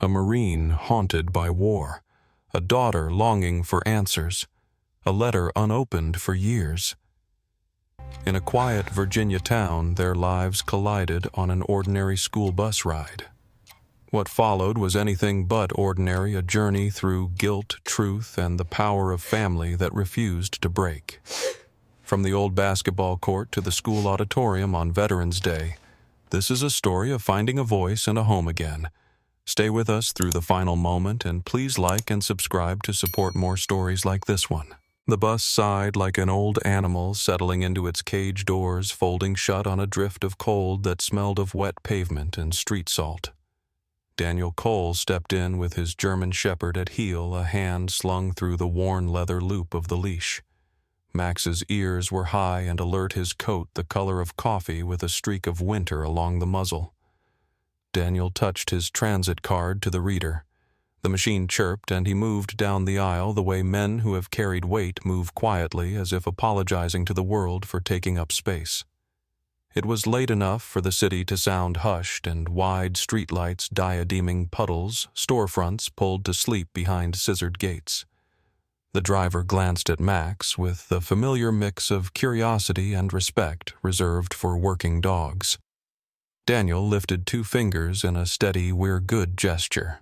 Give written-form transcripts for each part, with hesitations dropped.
a Marine haunted by war, a daughter longing for answers, a letter unopened for years. In a quiet Virginia town, their lives collided on an ordinary school bus ride. What followed was anything but ordinary, a journey through guilt, truth, and the power of family that refused to break. From the old basketball court to the school auditorium on Veterans Day, this is a story of finding a voice and a home again. Stay with us through the final moment, and please like and subscribe to support more stories like this one. The bus sighed like an old animal settling into its cage doors, folding shut on a drift of cold that smelled of wet pavement and street salt. Daniel Cole stepped in with his German Shepherd at heel, a hand slung through the worn leather loop of the leash. Max's ears were high and alert, his coat the color of coffee with a streak of winter along the muzzle. Daniel touched his transit card to the reader. The machine chirped, and he moved down the aisle the way men who have carried weight move quietly, as if apologizing to the world for taking up space. It was late enough for the city to sound hushed, and wide streetlights diademing puddles, storefronts pulled to sleep behind scissored gates. The driver glanced at Max with the familiar mix of curiosity and respect reserved for working dogs. Daniel lifted 2 fingers in a steady "we're good" gesture.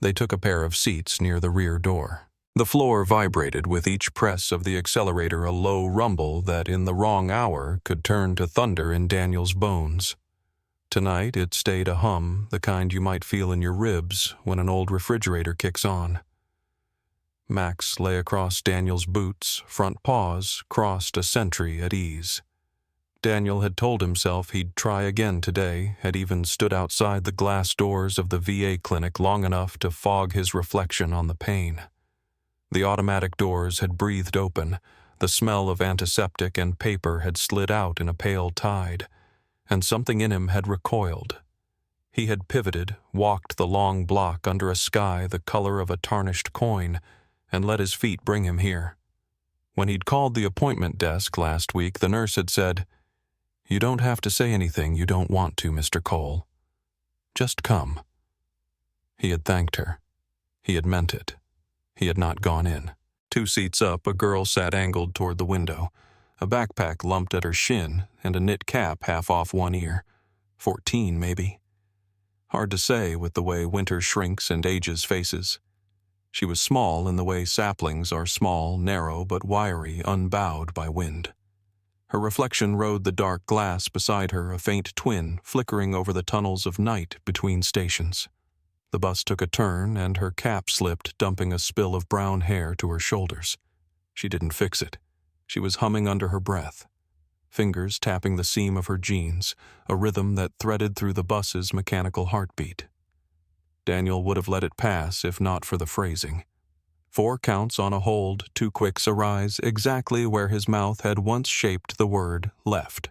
They took a pair of seats near the rear door. The floor vibrated with each press of the accelerator, a low rumble that in the wrong hour could turn to thunder in Daniel's bones. Tonight it stayed a hum, the kind you might feel in your ribs when an old refrigerator kicks on. Max lay across Daniel's boots, front paws crossed a sentry at ease. Daniel had told himself he'd try again today, had even stood outside the glass doors of the VA clinic long enough to fog his reflection on the pain. The automatic doors had breathed open, the smell of antiseptic and paper had slid out in a pale tide, and something in him had recoiled. He had pivoted, walked the long block under a sky the color of a tarnished coin, and let his feet bring him here. When he'd called the appointment desk last week, the nurse had said, "You don't have to say anything you don't want to, Mr. Cole. Just come." He had thanked her. He had meant it. He had not gone in. 2 seats up, a girl sat angled toward the window, a backpack lumped at her shin and a knit cap half off one ear. 14, maybe. Hard to say with the way winter shrinks and ages faces. She was small in the way saplings are small, narrow, but wiry, unbowed by wind. Her reflection rode the dark glass beside her, a faint twin flickering over the tunnels of night between stations. The bus took a turn, and her cap slipped, dumping a spill of brown hair to her shoulders. She didn't fix it. She was humming under her breath, fingers tapping the seam of her jeans, a rhythm that threaded through the bus's mechanical heartbeat. Daniel would have let it pass if not for the phrasing. 4 counts on a hold, 2 quicks a rise, exactly where his mouth had once shaped the word left.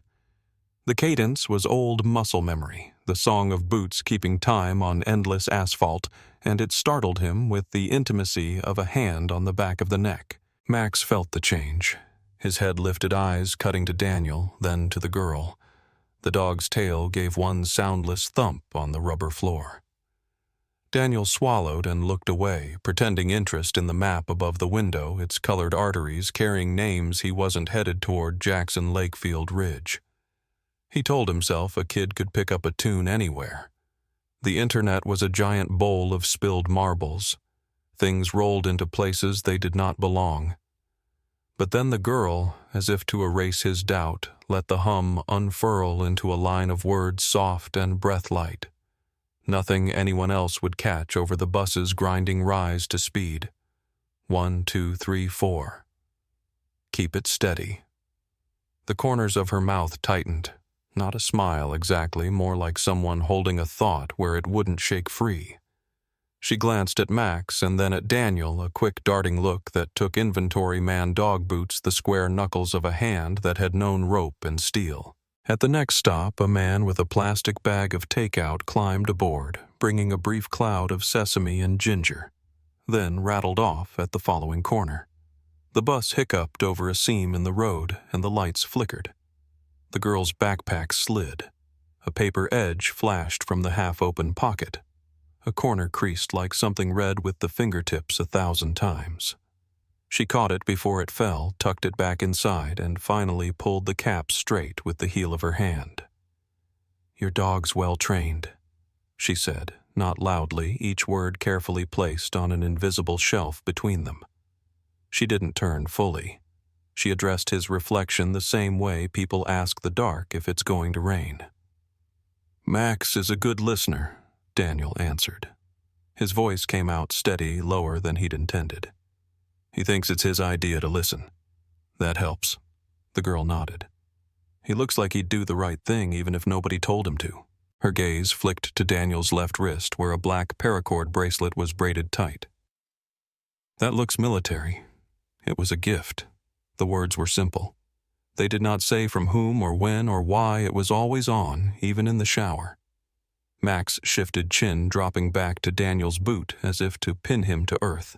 The cadence was old muscle memory, the song of boots keeping time on endless asphalt, and it startled him with the intimacy of a hand on the back of the neck. Max felt the change, his head-lifted eyes cutting to Daniel, then to the girl. The dog's tail gave one soundless thump on the rubber floor. Daniel swallowed and looked away, pretending interest in the map above the window, its colored arteries carrying names he wasn't headed toward Jackson Lakefield Ridge. He told himself a kid could pick up a tune anywhere. The internet was a giant bowl of spilled marbles. Things rolled into places they did not belong. But then the girl, as if to erase his doubt, let the hum unfurl into a line of words soft and breath-light. Nothing anyone else would catch over the bus's grinding rise to speed. 1, 2, 3, 4. Keep it steady. The corners of her mouth tightened. Not a smile exactly, more like someone holding a thought where it wouldn't shake free. She glanced at Max and then at Daniel, a quick darting look that took inventory man-dog boots the square knuckles of a hand that had known rope and steel. At the next stop, a man with a plastic bag of takeout climbed aboard, bringing a brief cloud of sesame and ginger, then rattled off at the following corner. The bus hiccuped over a seam in the road, and the lights flickered. The girl's backpack slid. A paper edge flashed from the half-open pocket. a corner creased like something read with the fingertips 1,000 times. She caught it before it fell, tucked it back inside, and finally pulled the cap straight with the heel of her hand. "Your dog's well trained," she said, not loudly, each word carefully placed on an invisible shelf between them. She didn't turn fully. She addressed his reflection the same way people ask the dark if it's going to rain. "Max is a good listener," Daniel answered. His voice came out steady, lower than he'd intended. "He thinks it's his idea to listen. That helps." The girl nodded. "He looks like he'd do the right thing even if nobody told him to." Her gaze flicked to Daniel's left wrist where a black paracord bracelet was braided tight. "That looks military." It was a gift. The words were simple. They did not say from whom or when or why. It was always on, even in the shower. Max shifted chin, dropping back to Daniel's boot as if to pin him to earth.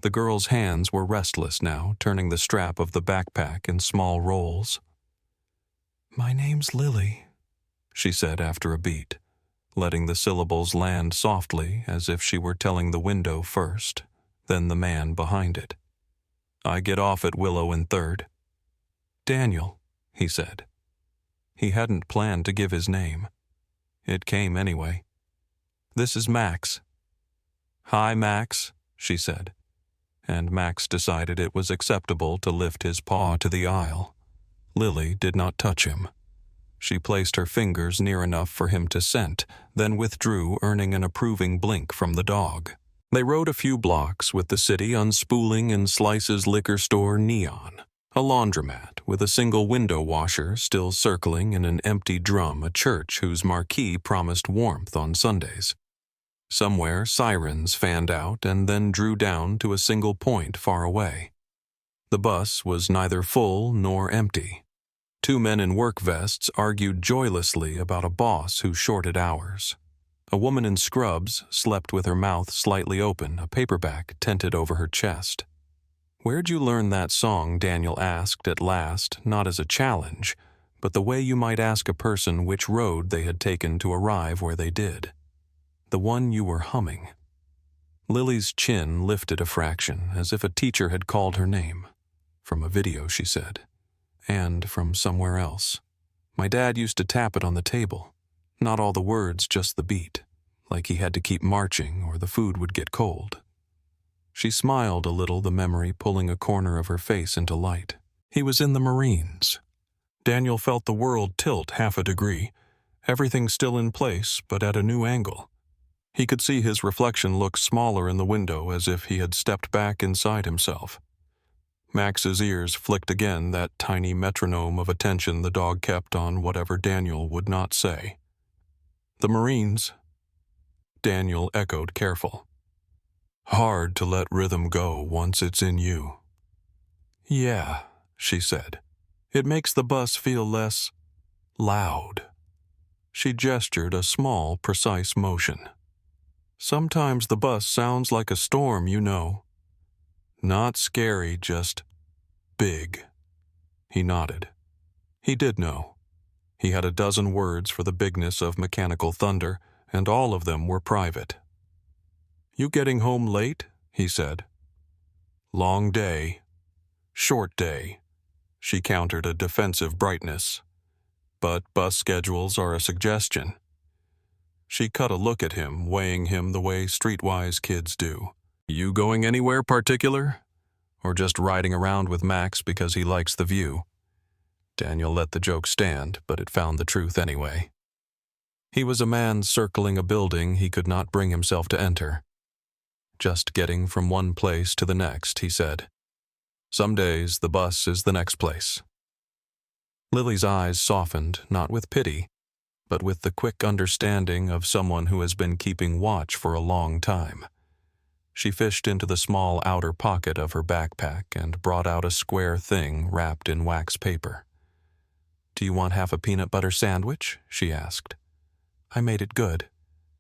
The girl's hands were restless now, turning the strap of the backpack in small rolls. "My name's Lily," she said after a beat, letting the syllables land softly as if she were telling the window first, then the man behind it. "I get off at Willow and 3rd. "Daniel," he said. He hadn't planned to give his name. It came anyway. "This is Max." "Hi, Max," she said, and Max decided it was acceptable to lift his paw to the aisle. Lily did not touch him. She placed her fingers near enough for him to scent, then withdrew, earning an approving blink from the dog. They rode a few blocks with the city unspooling in Slice's liquor store neon, a laundromat with a single window washer still circling in an empty drum, a church whose marquee promised warmth on Sundays. Somewhere sirens fanned out and then drew down to a single point far away. The bus was neither full nor empty. 2 men in work vests argued joylessly about a boss who shorted hours. A woman in scrubs slept with her mouth slightly open, a paperback tented over her chest. "Where'd you learn that song?" Daniel asked at last, not as a challenge, but the way you might ask a person which road they had taken to arrive where they did. "The one you were humming." Lily's chin lifted a fraction, as if a teacher had called her name. "From a video," she said. "And from somewhere else. My dad used to tap it on the table. Not all the words, just the beat, like he had to keep marching or the food would get cold." She smiled a little, the memory pulling a corner of her face into light. He was in the Marines. Daniel felt the world tilt half a degree, everything still in place but at a new angle. He could see his reflection look smaller in the window, as if he had stepped back inside himself. Max's ears flicked again, that tiny metronome of attention the dog kept on whatever Daniel would not say. "The Marines," Daniel echoed, careful. "Hard to let rhythm go once it's in you." "Yeah," she said. "It makes the bus feel less loud." She gestured a small, precise motion. "Sometimes the bus sounds like a storm, you know. Not scary, just big." He nodded. He did know. He had a dozen words for the bigness of mechanical thunder, and all of them were private. "You getting home late?" he said. "Long day. Short day." She countered a defensive brightness. "But bus schedules are a suggestion." She cut a look at him, weighing him the way streetwise kids do. "You going anywhere particular? Or just riding around with Max because he likes the view?" Daniel let the joke stand, but it found the truth anyway. He was a man circling a building he could not bring himself to enter. "Just getting from one place to the next," he said. "Some days the bus is the next place." Lily's eyes softened, not with pity, but with the quick understanding of someone who has been keeping watch for a long time. She fished into the small outer pocket of her backpack and brought out a square thing wrapped in wax paper. "Do you want half a peanut butter sandwich?" she asked. "I made it good.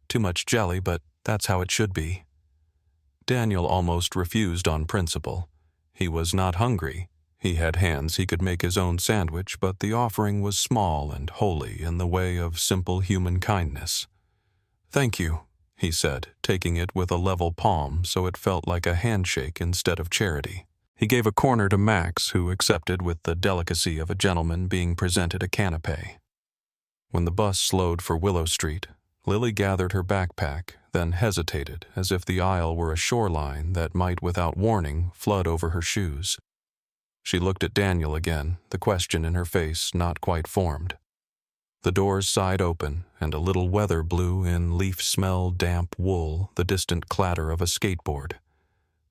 Too much jelly, but that's how it should be." Daniel almost refused on principle. He was not hungry. He had hands he could make his own sandwich, but the offering was small and holy in the way of simple human kindness. "Thank you," he said, taking it with a level palm so it felt like a handshake instead of charity. He gave a corner to Max, who accepted with the delicacy of a gentleman being presented a canapé. When the bus slowed for Willow Street, Lily gathered her backpack, then hesitated as if the aisle were a shoreline that might, without warning, flood over her shoes. She looked at Daniel again, the question in her face not quite formed. The doors sighed open, and a little weather blew in leaf-smell damp wool the distant clatter of a skateboard.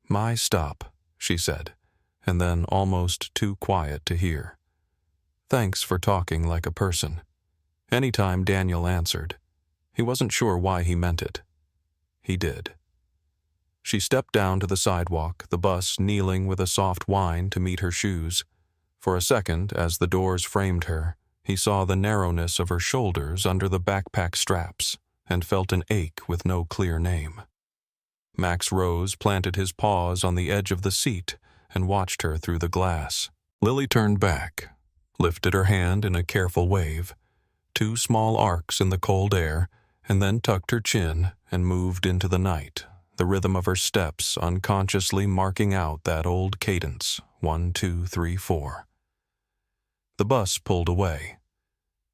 "My stop," she said, and then almost too quiet to hear. "Thanks for talking like a person." Anytime Daniel answered, he wasn't sure why he meant it. He did. She stepped down to the sidewalk, the bus kneeling with a soft whine to meet her shoes. For a second, as the doors framed her, he saw the narrowness of her shoulders under the backpack straps and felt an ache with no clear name. Max rose, planted his paws on the edge of the seat, and watched her through the glass. Lily turned back, lifted her hand in a careful wave, 2 small arcs in the cold air, and then tucked her chin and moved into the night, the rhythm of her steps unconsciously marking out that old cadence, 1, 2, 3, 4. The bus pulled away.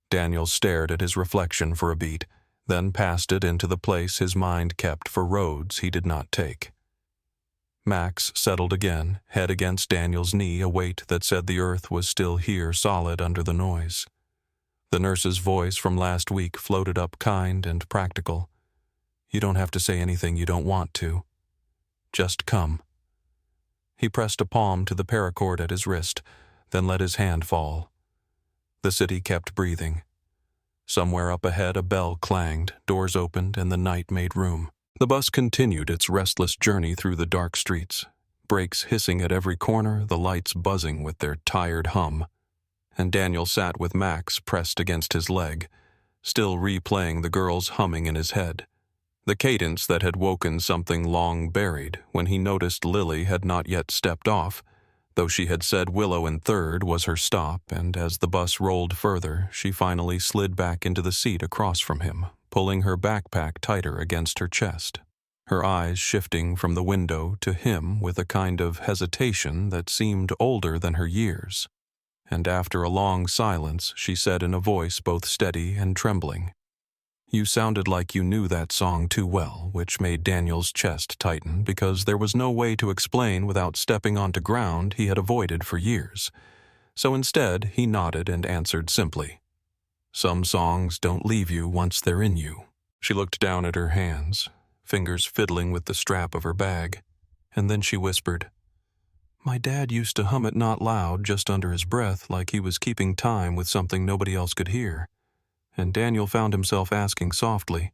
Daniel stared at his reflection for a beat, then passed it into the place his mind kept for roads he did not take. Max settled again, head against Daniel's knee, a weight that said the earth was still here solid under the noise. The nurse's voice from last week floated up kind and practical. "You don't have to say anything you don't want to. Just come." He pressed a palm to the paracord at his wrist, then let his hand fall. The city kept breathing. Somewhere up ahead a bell clanged, doors opened, and the night made room. The bus continued its restless journey through the dark streets, brakes hissing at every corner, the lights buzzing with their tired hum. And Daniel sat with Max pressed against his leg, still replaying the girl's humming in his head, the cadence that had woken something long buried when he noticed Lily had not yet stepped off, though she had said Willow and Third was her stop, and as the bus rolled further, she finally slid back into the seat across from him, pulling her backpack tighter against her chest, her eyes shifting from the window to him with a kind of hesitation that seemed older than her years. And after a long silence, she said in a voice both steady and trembling, "You sounded like you knew that song too well," which made Daniel's chest tighten because there was no way to explain without stepping onto ground he had avoided for years. So instead, he nodded and answered simply, "Some songs don't leave you once they're in you." She looked down at her hands, fingers fiddling with the strap of her bag, and then she whispered, "My dad used to hum it not loud, just under his breath, like he was keeping time with something nobody else could hear." And Daniel found himself asking softly,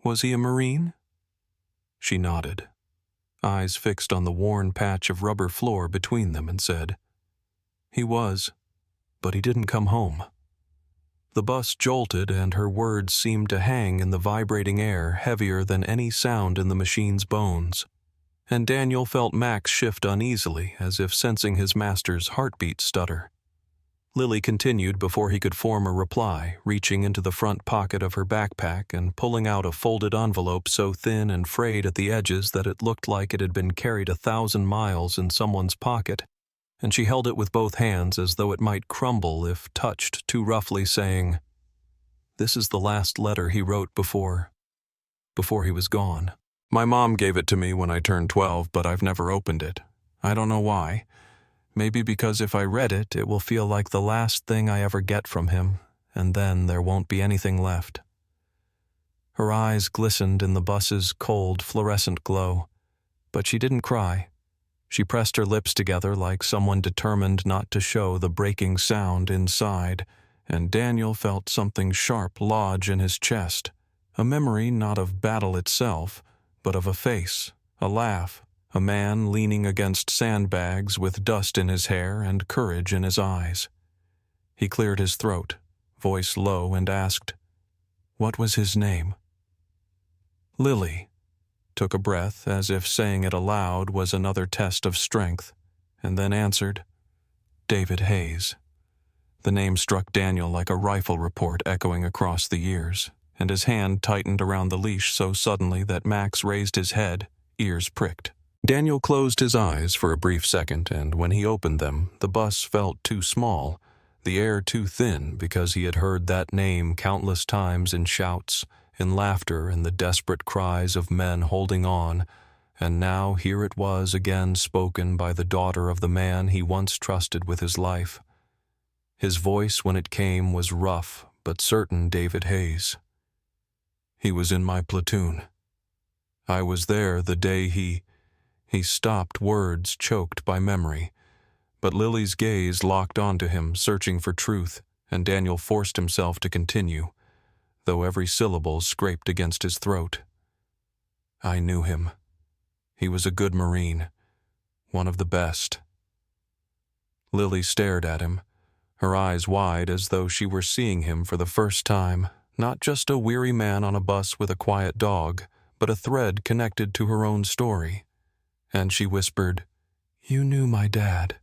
"Was he a Marine?" She nodded, eyes fixed on the worn patch of rubber floor between them, and said, "He was, but he didn't come home." The bus jolted, and her words seemed to hang in the vibrating air heavier than any sound in the machine's bones. And Daniel felt Max shift uneasily, as if sensing his master's heartbeat stutter. Lily continued before he could form a reply, reaching into the front pocket of her backpack and pulling out a folded envelope so thin and frayed at the edges that it looked like it had been carried 1,000 miles in someone's pocket, and she held it with both hands as though it might crumble if touched too roughly, saying, "This is the last letter he wrote before he was gone. My mom gave it to me when I turned 12, but I've never opened it. I don't know why. Maybe because if I read it, it will feel like the last thing I ever get from him, and then there won't be anything left." Her eyes glistened in the bus's cold, fluorescent glow, but she didn't cry. She pressed her lips together like someone determined not to show the breaking sound inside, and Daniel felt something sharp lodge in his chest, a memory not of battle itself, but of a face, a laugh, a man leaning against sandbags with dust in his hair and courage in his eyes. He cleared his throat, voice low, and asked, "What was his name?" Lily took a breath as if saying it aloud was another test of strength, and then answered, "David Hayes." The name struck Daniel like a rifle report echoing across the years. and his hand tightened around the leash so suddenly that Max raised his head, ears pricked. Daniel closed his eyes for a brief second, and when he opened them, the bus felt too small, the air too thin, because he had heard that name countless times in shouts, in laughter, and the desperate cries of men holding on, and now here it was again spoken by the daughter of the man he once trusted with his life. His voice, when it came, was rough, but certain David Hayes. He was in my platoon. I was there the day he stopped, words choked by memory. But Lily's gaze locked onto him, searching for truth, and Daniel forced himself to continue, though every syllable scraped against his throat. I knew him. He was a good Marine, one of the best. Lily stared at him, her eyes wide as though she were seeing him for the first time, not just a weary man on a bus with a quiet dog, but a thread connected to her own story. And she whispered, "You knew my dad."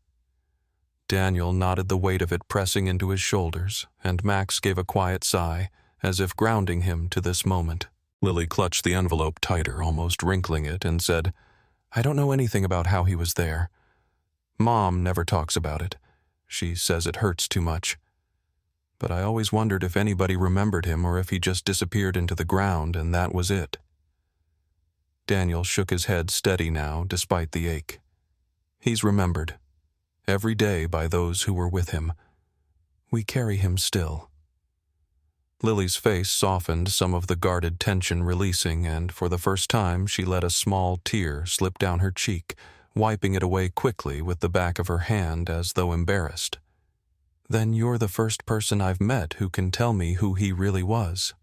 Daniel nodded, the weight of it pressing into his shoulders, and Max gave a quiet sigh, as if grounding him to this moment. Lily clutched the envelope tighter, almost wrinkling it, and said, "I don't know anything about how he was there. Mom never talks about it. She says it hurts too much. But I always wondered if anybody remembered him or if he just disappeared into the ground and that was it." Daniel shook his head steady now, despite the ache. "He's remembered. Every day by those who were with him. We carry him still." Lily's face softened, some of the guarded tension releasing, and for the first time she let a small tear slip down her cheek, wiping it away quickly with the back of her hand as though embarrassed. "Then you're the first person I've met who can tell me who he really was."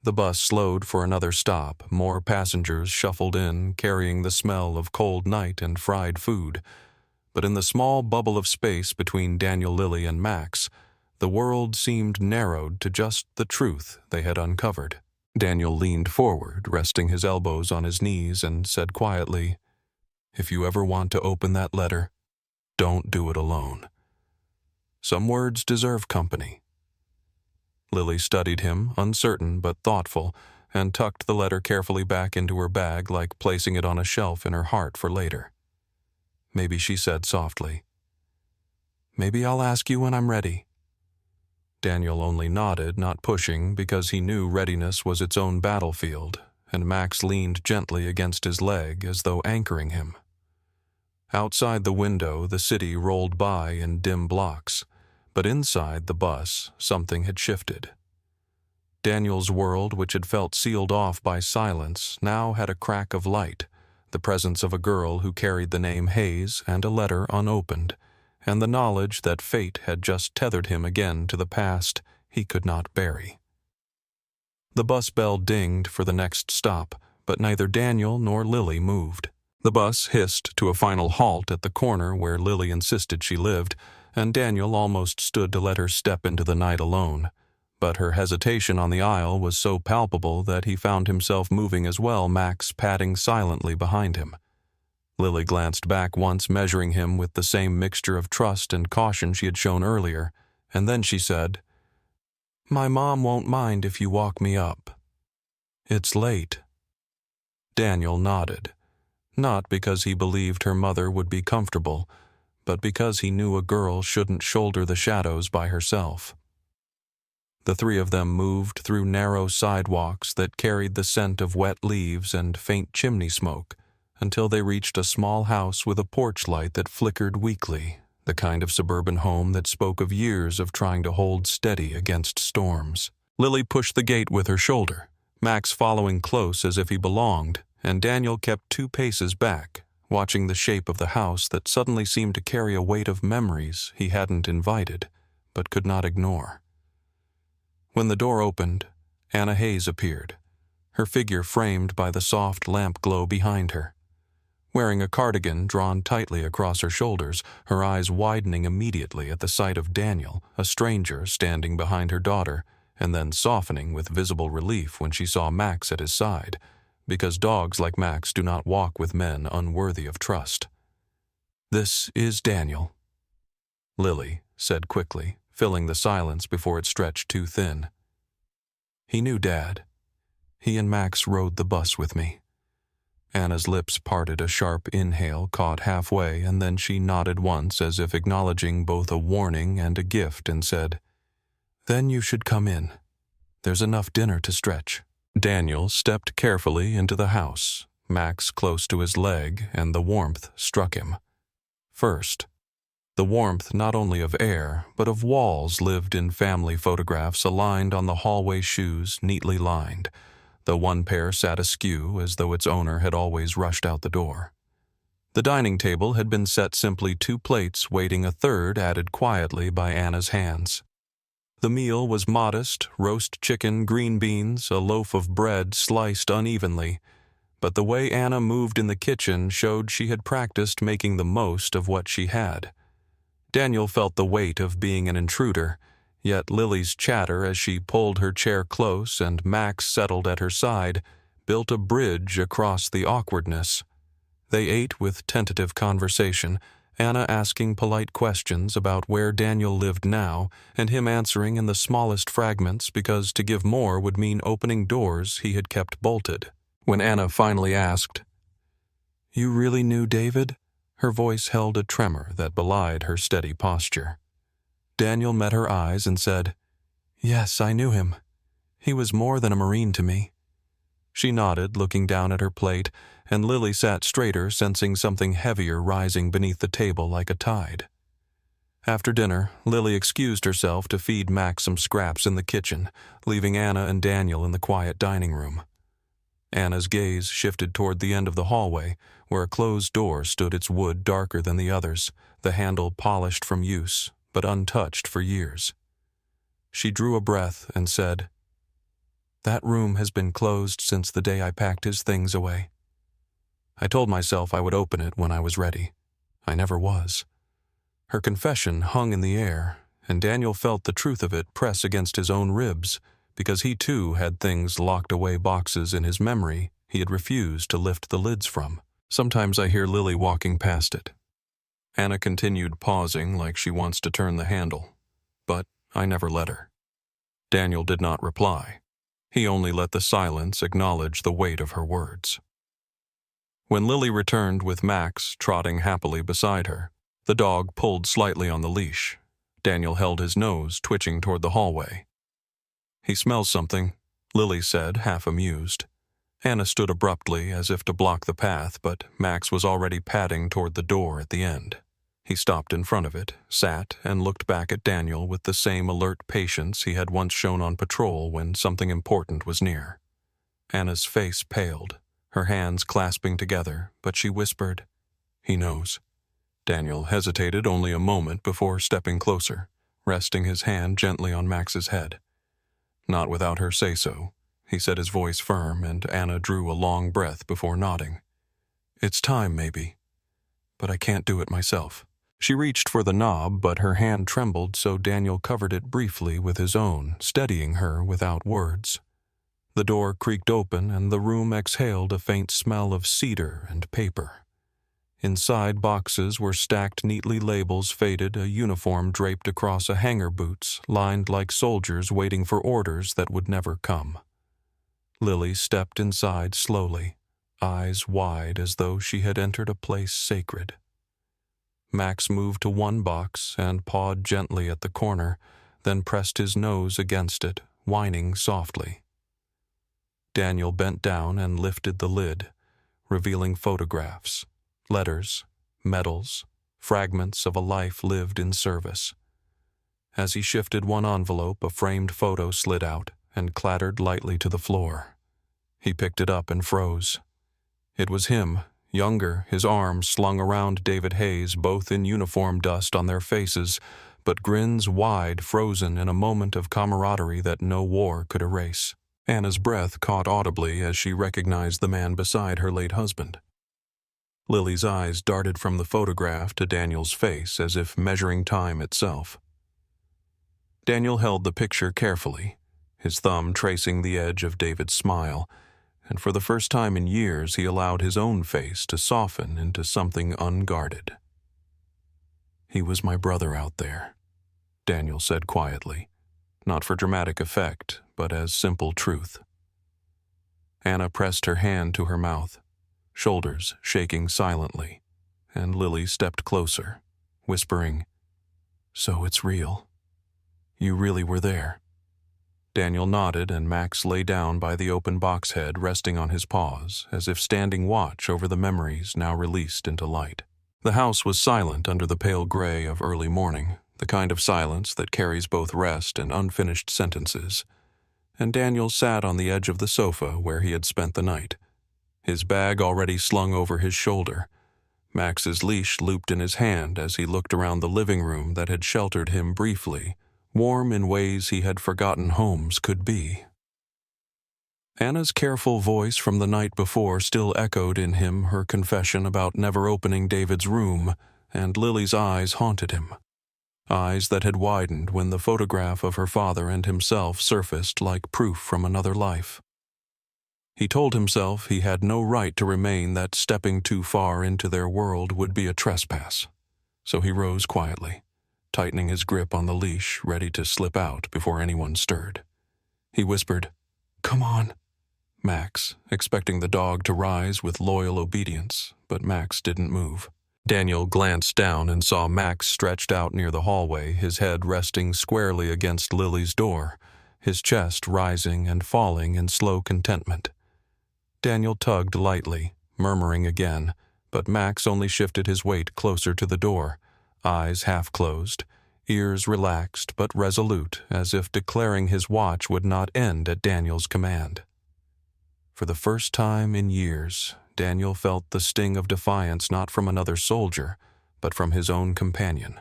The bus slowed for another stop. More passengers shuffled in, carrying the smell of cold night and fried food. But in the small bubble of space between Daniel, Lily, and Max, the world seemed narrowed to just the truth they had uncovered. Daniel leaned forward, resting his elbows on his knees, and said quietly, "If you ever want to open that letter, don't do it alone. Some words deserve company." Lily studied him, uncertain but thoughtful, and tucked the letter carefully back into her bag, like placing it on a shelf in her heart for later. Maybe she said softly, "Maybe I'll ask you when I'm ready." Daniel only nodded, not pushing, because he knew readiness was its own battlefield, and Max leaned gently against his leg as though anchoring him. Outside the window, the city rolled by in dim blocks, but inside the bus, something had shifted. Daniel's world, which had felt sealed off by silence, now had a crack of light, the presence of a girl who carried the name Hayes and a letter unopened, and the knowledge that fate had just tethered him again to the past he could not bury. The bus bell dinged for the next stop, but neither Daniel nor Lily moved. The bus hissed to a final halt at the corner where Lily insisted she lived, and Daniel almost stood to let her step into the night alone. But her hesitation on the aisle was so palpable that he found himself moving as well, Max padding silently behind him. Lily glanced back once, measuring him with the same mixture of trust and caution she had shown earlier, and then she said, "My mom won't mind if you walk me up." "It's late." Daniel nodded, not because he believed her mother would be comfortable, but because he knew a girl shouldn't shoulder the shadows by herself. The three of them moved through narrow sidewalks that carried the scent of wet leaves and faint chimney smoke until they reached a small house with a porch light that flickered weakly, the kind of suburban home that spoke of years of trying to hold steady against storms. Lily pushed the gate with her shoulder, Max following close as if he belonged, and Daniel kept 2 paces back, watching the shape of the house that suddenly seemed to carry a weight of memories he hadn't invited, but could not ignore. When the door opened, Anna Hayes appeared, her figure framed by the soft lamp glow behind her. Wearing a cardigan drawn tightly across her shoulders, her eyes widening immediately at the sight of Daniel, a stranger standing behind her daughter, and then softening with visible relief when she saw Max at his side, because dogs like Max do not walk with men unworthy of trust. "This is Daniel," Lily said quickly, filling the silence before it stretched too thin. He knew Dad. He and Max rode the bus with me. Anna's lips parted a sharp inhale caught halfway, and then she nodded once as if acknowledging both a warning and a gift and said, "Then you should come in. There's enough dinner to stretch." Daniel stepped carefully into the house, Max close to his leg, and the warmth struck him. First, the warmth not only of air, but of walls lived in family photographs aligned on the hallway shoes neatly lined. The one pair sat askew as though its owner had always rushed out the door. The dining table had been set simply 2 plates waiting a third added quietly by Anna's hands. The meal was modest: roast chicken, green beans, a loaf of bread sliced unevenly, but the way Anna moved in the kitchen showed she had practiced making the most of what she had. Daniel felt the weight of being an intruder, yet Lily's chatter as she pulled her chair close and Max settled at her side built a bridge across the awkwardness. They ate with tentative conversation, Anna asking polite questions about where Daniel lived now, and him answering in the smallest fragments because to give more would mean opening doors he had kept bolted. When Anna finally asked, "You really knew David?" her voice held a tremor that belied her steady posture. Daniel met her eyes and said, "Yes, I knew him. He was more than a Marine to me." She nodded, looking down at her plate, and Lily sat straighter, sensing something heavier rising beneath the table like a tide. After dinner, Lily excused herself to feed Max some scraps in the kitchen, leaving Anna and Daniel in the quiet dining room. Anna's gaze shifted toward the end of the hallway, where a closed door stood, its wood darker than the others, the handle polished from use, but untouched for years. She drew a breath and said, "That room has been closed since the day I packed his things away. I told myself I would open it when I was ready. I never was." Her confession hung in the air, and Daniel felt the truth of it press against his own ribs, because he too had things locked away, boxes in his memory he had refused to lift the lids from. "Sometimes I hear Lily walking past it." Anna continued, pausing like she wants to turn the handle, but I never let her. Daniel did not reply. He only let the silence acknowledge the weight of her words. When Lily returned with Max trotting happily beside her, the dog pulled slightly on the leash. Daniel held his nose, twitching toward the hallway. "He smells something," Lily said, half amused. Anna stood abruptly as if to block the path, but Max was already padding toward the door at the end. He stopped in front of it, sat, and looked back at Daniel with the same alert patience he had once shown on patrol when something important was near. Anna's face paled, her hands clasping together, but she whispered, "He knows." Daniel hesitated only a moment before stepping closer, resting his hand gently on Max's head. "Not without her say-so," he said, his voice firm, and Anna drew a long breath before nodding. "It's time, maybe. But I can't do it myself." She reached for the knob, but her hand trembled, so Daniel covered it briefly with his own, steadying her without words. The door creaked open, and the room exhaled a faint smell of cedar and paper. Inside, boxes were stacked neatly, labels faded, a uniform draped across a hanger, boots lined like soldiers waiting for orders that would never come. Lily stepped inside slowly, eyes wide as though she had entered a place sacred. Max moved to one box and pawed gently at the corner, then pressed his nose against it, whining softly. Daniel bent down and lifted the lid, revealing photographs, letters, medals, fragments of a life lived in service. As he shifted one envelope, a framed photo slid out and clattered lightly to the floor. He picked it up and froze. It was him, younger, his arms slung around David Hayes, both in uniform dust on their faces, but grins wide, frozen in a moment of camaraderie that no war could erase. Anna's breath caught audibly as she recognized the man beside her late husband. Lily's eyes darted from the photograph to Daniel's face as if measuring time itself. Daniel held the picture carefully, his thumb tracing the edge of David's smile, and for the first time in years he allowed his own face to soften into something unguarded. "He was my brother out there," Daniel said quietly, not for dramatic effect, but as simple truth. Anna pressed her hand to her mouth, shoulders shaking silently, and Lily stepped closer, whispering, "So it's real. You really were there." Daniel nodded, and Max lay down by the open box head, resting on his paws, as if standing watch over the memories now released into light. The house was silent under the pale gray of early morning, the kind of silence that carries both rest and unfinished sentences, and Daniel sat on the edge of the sofa where he had spent the night, his bag already slung over his shoulder, Max's leash looped in his hand as he looked around the living room that had sheltered him briefly, warm in ways he had forgotten homes could be. Anna's careful voice from the night before still echoed in him her confession about never opening David's room, and Lily's eyes haunted him. Eyes that had widened when the photograph of her father and himself surfaced like proof from another life. He told himself he had no right to remain, that stepping too far into their world would be a trespass. So he rose quietly, tightening his grip on the leash, ready to slip out before anyone stirred. He whispered, "Come on." Max, expecting the dog to rise with loyal obedience, but Max didn't move. Daniel glanced down and saw Max stretched out near the hallway, his head resting squarely against Lily's door, his chest rising and falling in slow contentment. Daniel tugged lightly, murmuring again, but Max only shifted his weight closer to the door, eyes half closed, ears relaxed but resolute, as if declaring his watch would not end at Daniel's command. For the first time in years, Daniel felt the sting of defiance not from another soldier, but from his own companion,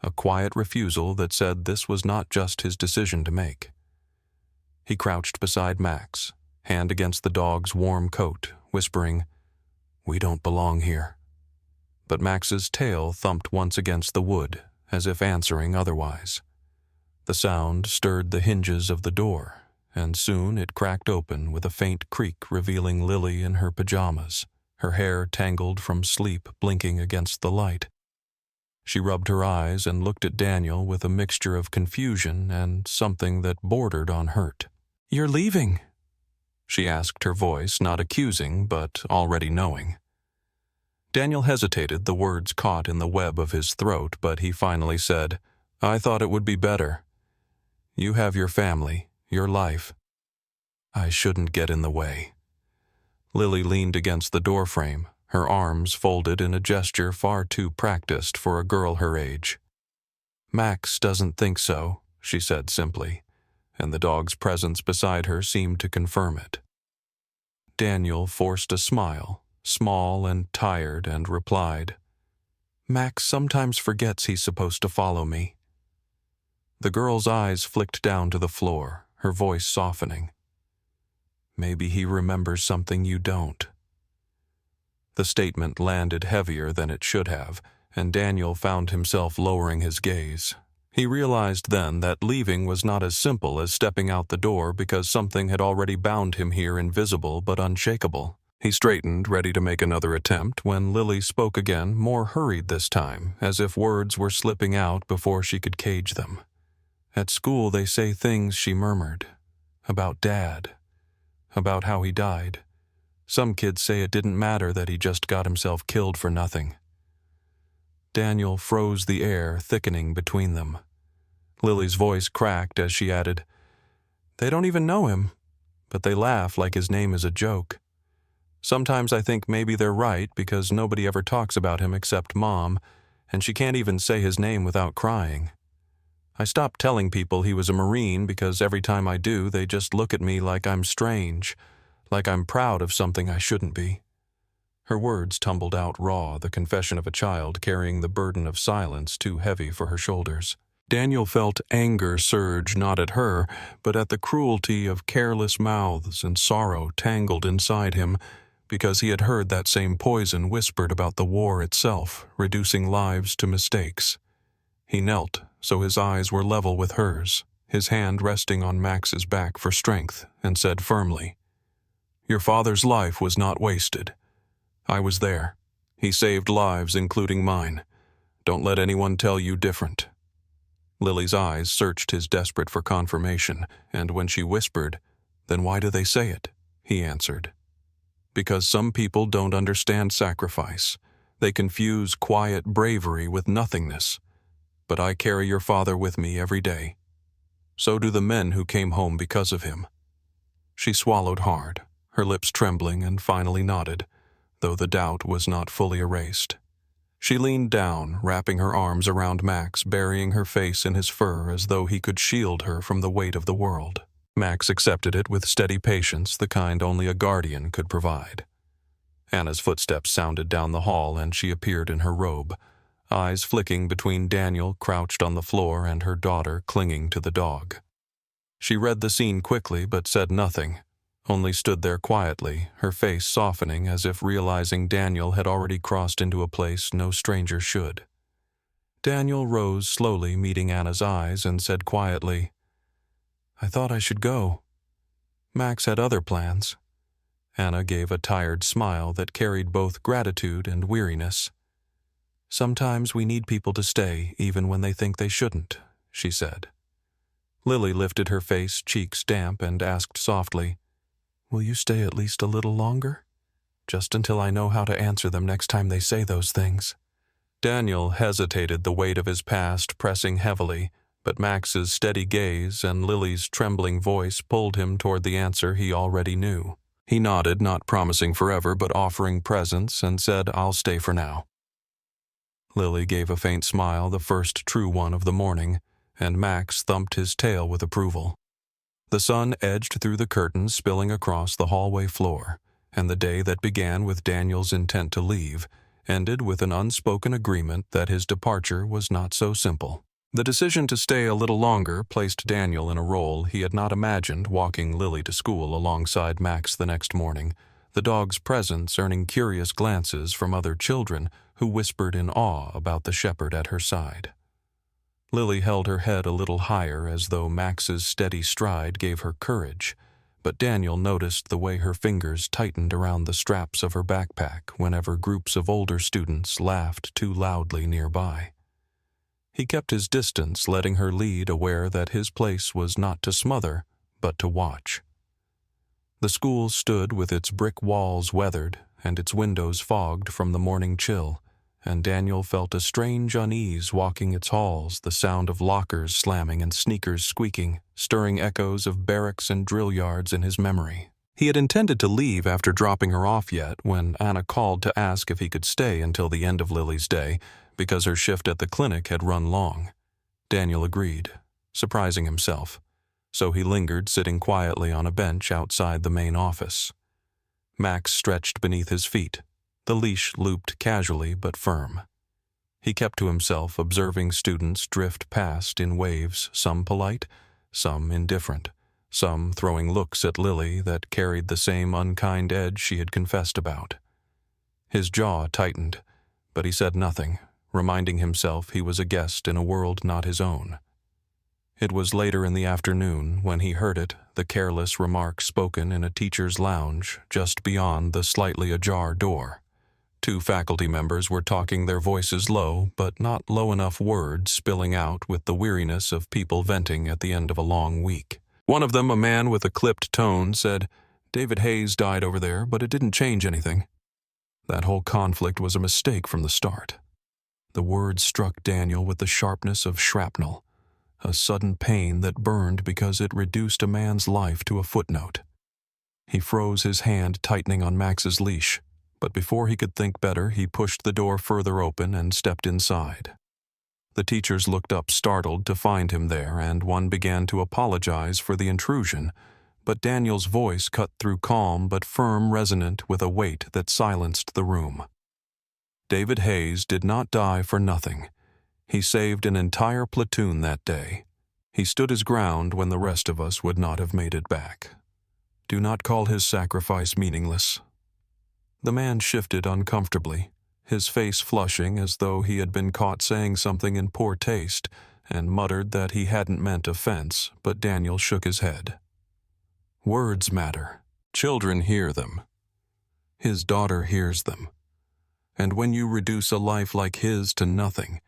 a quiet refusal that said this was not just his decision to make. He crouched beside Max, hand against the dog's warm coat, whispering, "We don't belong here." But Max's tail thumped once against the wood, as if answering otherwise. The sound stirred the hinges of the door, and soon it cracked open with a faint creak revealing Lily in her pajamas, her hair tangled from sleep blinking against the light. She rubbed her eyes and looked at Daniel with a mixture of confusion and something that bordered on hurt. "You're leaving?" she asked, her voice not accusing but already knowing. Daniel hesitated, the words caught in the web of his throat, but he finally said, "I thought it would be better. You have your family, your life. I shouldn't get in the way." Lily leaned against the doorframe, her arms folded in a gesture far too practiced for a girl her age. "Max doesn't think so," she said simply, and the dog's presence beside her seemed to confirm it. Daniel forced a smile, small and tired, and replied, "Max sometimes forgets he's supposed to follow me." The girl's eyes flicked down to the floor, her voice softening. "Maybe he remembers something you don't." The statement landed heavier than it should have, and Daniel found himself lowering his gaze. He realized then that leaving was not as simple as stepping out the door, because something had already bound him here, invisible but unshakable. He straightened, ready to make another attempt, when Lily spoke again, more hurried this time, as if words were slipping out before she could cage them. "At school they say things," she murmured, "about Dad, about how he died. Some kids say it didn't matter that he just got himself killed for nothing." Daniel froze, the air thickening between them. Lily's voice cracked as she added, "They don't even know him, but they laugh like his name is a joke. Sometimes I think maybe they're right, because nobody ever talks about him except Mom, and she can't even say his name without crying. I stopped telling people he was a Marine because every time I do, they just look at me like I'm strange, like I'm proud of something I shouldn't be." Her words tumbled out raw, the confession of a child carrying the burden of silence too heavy for her shoulders. Daniel felt anger surge not at her, but at the cruelty of careless mouths, and sorrow tangled inside him, because he had heard that same poison whispered about the war itself, reducing lives to mistakes. He knelt, so his eyes were level with hers, his hand resting on Max's back for strength, and said firmly, "Your father's life was not wasted. I was there. He saved lives, including mine. Don't let anyone tell you different." Lily's eyes searched his desperate for confirmation, and when she whispered, "Then why do they say it?" he answered, "Because some people don't understand sacrifice. They confuse quiet bravery with nothingness. But I carry your father with me every day. So do the men who came home because of him." She swallowed hard, her lips trembling, and finally nodded, though the doubt was not fully erased. She leaned down, wrapping her arms around Max, burying her face in his fur as though he could shield her from the weight of the world. Max accepted it with steady patience, the kind only a guardian could provide. Anna's footsteps sounded down the hall, and she appeared in her robe, eyes flicking between Daniel crouched on the floor and her daughter clinging to the dog. She read the scene quickly but said nothing, only stood there quietly, her face softening as if realizing Daniel had already crossed into a place no stranger should. Daniel rose slowly, meeting Anna's eyes, and said quietly, "I thought I should go. Max had other plans." Anna gave a tired smile that carried both gratitude and weariness. "Sometimes we need people to stay, even when they think they shouldn't," she said. Lily lifted her face, cheeks damp, and asked softly, "Will you stay at least a little longer? Just until I know how to answer them next time they say those things." Daniel hesitated, the weight of his past pressing heavily, but Max's steady gaze and Lily's trembling voice pulled him toward the answer he already knew. He nodded, not promising forever, but offering presence, and said, "I'll stay for now." Lily gave a faint smile, the first true one of the morning, and Max thumped his tail with approval. The sun edged through the curtains, spilling across the hallway floor, and the day that began with Daniel's intent to leave ended with an unspoken agreement that his departure was not so simple. The decision to stay a little longer placed Daniel in a role he had not imagined, walking Lily to school alongside Max the next morning, the dog's presence earning curious glances from other children who whispered in awe about the shepherd at her side. Lily held her head a little higher as though Max's steady stride gave her courage, but Daniel noticed the way her fingers tightened around the straps of her backpack whenever groups of older students laughed too loudly nearby. He kept his distance, letting her lead, aware that his place was not to smother, but to watch. The school stood with its brick walls weathered and its windows fogged from the morning chill, and Daniel felt a strange unease walking its halls, the sound of lockers slamming and sneakers squeaking, stirring echoes of barracks and drill yards in his memory. He had intended to leave after dropping her off yet when Anna called to ask if he could stay until the end of Lily's day, because her shift at the clinic had run long. Daniel agreed, surprising himself, so he lingered, sitting quietly on a bench outside the main office. Max stretched beneath his feet, the leash looped casually but firm. He kept to himself, observing students drift past in waves, some polite, some indifferent, some throwing looks at Lily that carried the same unkind edge she had confessed about. His jaw tightened, but he said nothing, reminding himself he was a guest in a world not his own. It was later in the afternoon when he heard it, the careless remark spoken in a teacher's lounge just beyond the slightly ajar door. Two faculty members were talking, their voices low, but not low enough words spilling out with the weariness of people venting at the end of a long week. One of them, a man with a clipped tone, said, "David Hayes died over there, but it didn't change anything." That whole conflict was a mistake from the start. The words struck Daniel with the sharpness of shrapnel, a sudden pain that burned because it reduced a man's life to a footnote. He froze, his hand tightening on Max's leash, but before he could think better, he pushed the door further open and stepped inside. The teachers looked up, startled to find him there, and one began to apologize for the intrusion, but Daniel's voice cut through calm but firm, resonant with a weight that silenced the room. David Hayes did not die for nothing. He saved an entire platoon that day. He stood his ground when the rest of us would not have made it back. Do not call his sacrifice meaningless. The man shifted uncomfortably, his face flushing as though he had been caught saying something in poor taste, and muttered that he hadn't meant offense, but Daniel shook his head. Words matter. Children hear them. His daughter hears them. And when you reduce a life like his to nothing,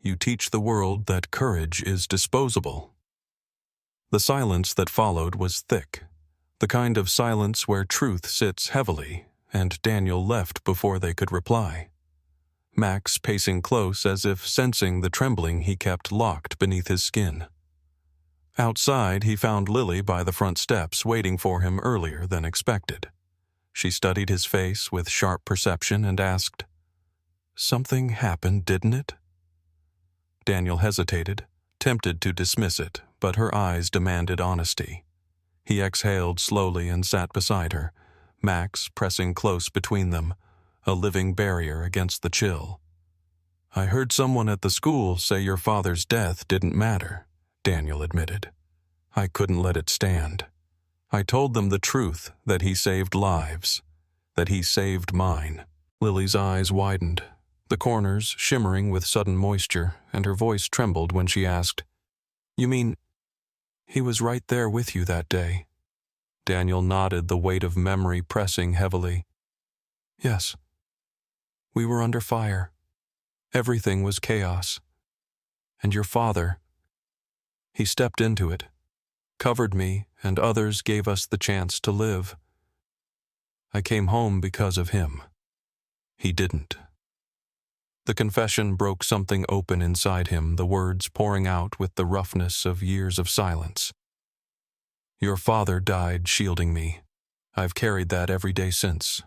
you teach the world that courage is disposable." The silence that followed was thick, the kind of silence where truth sits heavily, and Daniel left before they could reply. Max pacing close as if sensing the trembling he kept locked beneath his skin. Outside, he found Lily by the front steps waiting for him earlier than expected. She studied his face with sharp perception and asked, "Something happened, didn't it?" Daniel hesitated, tempted to dismiss it, but her eyes demanded honesty. He exhaled slowly and sat beside her, Max pressing close between them, a living barrier against the chill. "I heard someone at the school say your father's death didn't matter," Daniel admitted. "I couldn't let it stand. I told them the truth, that he saved lives, that he saved mine." Lily's eyes widened, the corners shimmering with sudden moisture, and her voice trembled when she asked, "You mean he was right there with you that day?" Daniel nodded, the weight of memory pressing heavily. "Yes. We were under fire. Everything was chaos. And your father, he stepped into it, covered me, and others gave us the chance to live. I came home because of him. He didn't." The confession broke something open inside him, the words pouring out with the roughness of years of silence. "Your father died shielding me. I've carried that every day since.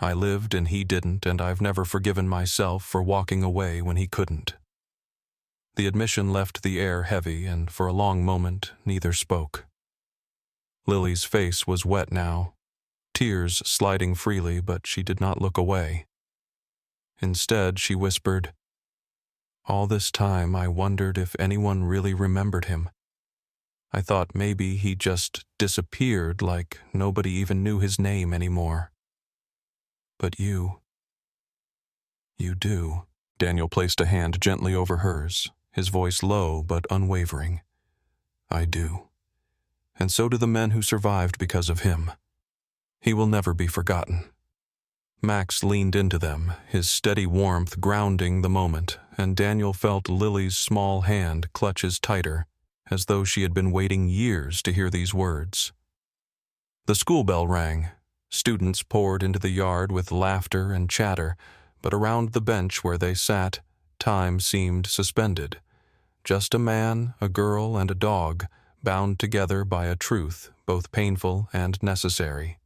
I lived and he didn't, and I've never forgiven myself for walking away when he couldn't." The admission left the air heavy, and for a long moment neither spoke. Lily's face was wet now, tears sliding freely, but she did not look away. Instead, she whispered, "All this time I wondered if anyone really remembered him. I thought maybe he just disappeared, like nobody even knew his name anymore. But you do." Daniel placed a hand gently over hers, his voice low but unwavering. "I do. And so do the men who survived because of him. He will never be forgotten." Max leaned into them, his steady warmth grounding the moment, and Daniel felt Lily's small hand clutches tighter, as though she had been waiting years to hear these words. The school bell rang. Students poured into the yard with laughter and chatter, but around the bench where they sat, time seemed suspended. Just a man, a girl, and a dog, bound together by a truth both painful and necessary.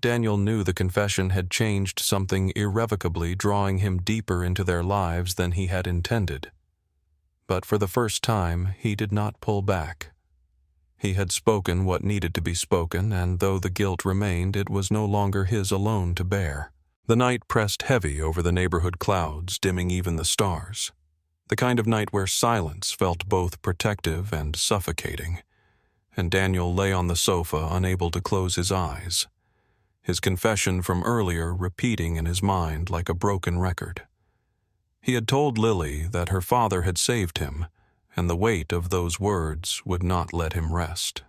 Daniel knew the confession had changed something irrevocably, drawing him deeper into their lives than he had intended. But for the first time, he did not pull back. He had spoken what needed to be spoken, and though the guilt remained, it was no longer his alone to bear. The night pressed heavy over the neighborhood clouds, dimming even the stars. The kind of night where silence felt both protective and suffocating. And Daniel lay on the sofa, unable to close his eyes, his confession from earlier repeating in his mind like a broken record. He had told Lily that her father had saved him, and the weight of those words would not let him rest.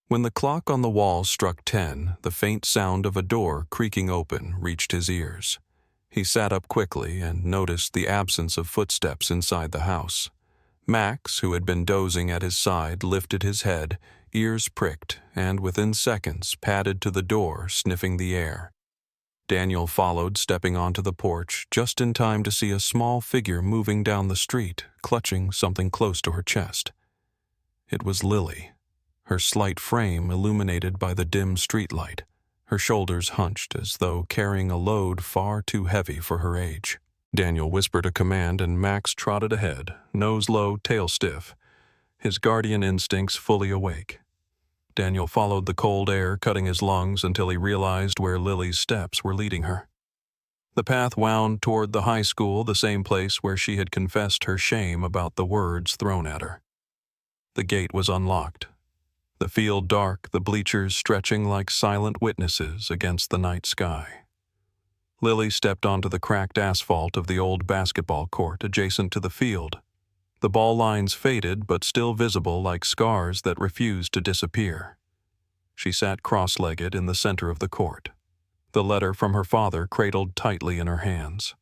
When the clock on the wall struck 10, the faint sound of a door creaking open reached his ears. He sat up quickly and noticed the absence of footsteps inside the house. Max, who had been dozing at his side, lifted his head, ears pricked, and within seconds padded to the door, sniffing the air. Daniel followed, stepping onto the porch, just in time to see a small figure moving down the street, clutching something close to her chest. It was Lily, her slight frame illuminated by the dim streetlight, her shoulders hunched as though carrying a load far too heavy for her age. Daniel whispered a command and Max trotted ahead, nose low, tail stiff, his guardian instincts fully awake. Daniel followed the cold air cutting his lungs until he realized where Lily's steps were leading her. The path wound toward the high school, the same place where she had confessed her shame about the words thrown at her. The gate was unlocked. The field dark, the bleachers stretching like silent witnesses against the night sky. Lily stepped onto the cracked asphalt of the old basketball court adjacent to the field. The ball lines faded but still visible like scars that refused to disappear. She sat cross-legged in the center of the court, the letter from her father cradled tightly in her hands.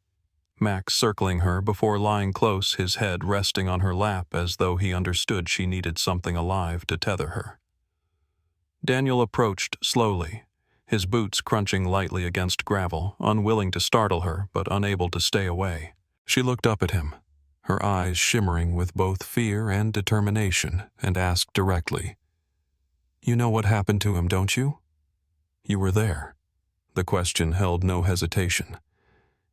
Max circling her before lying close, his head resting on her lap as though he understood she needed something alive to tether her. Daniel approached slowly, his boots crunching lightly against gravel, unwilling to startle her but unable to stay away. She looked up at him, her eyes shimmering with both fear and determination, and asked directly, "You know what happened to him, don't you? You were there." The question held no hesitation.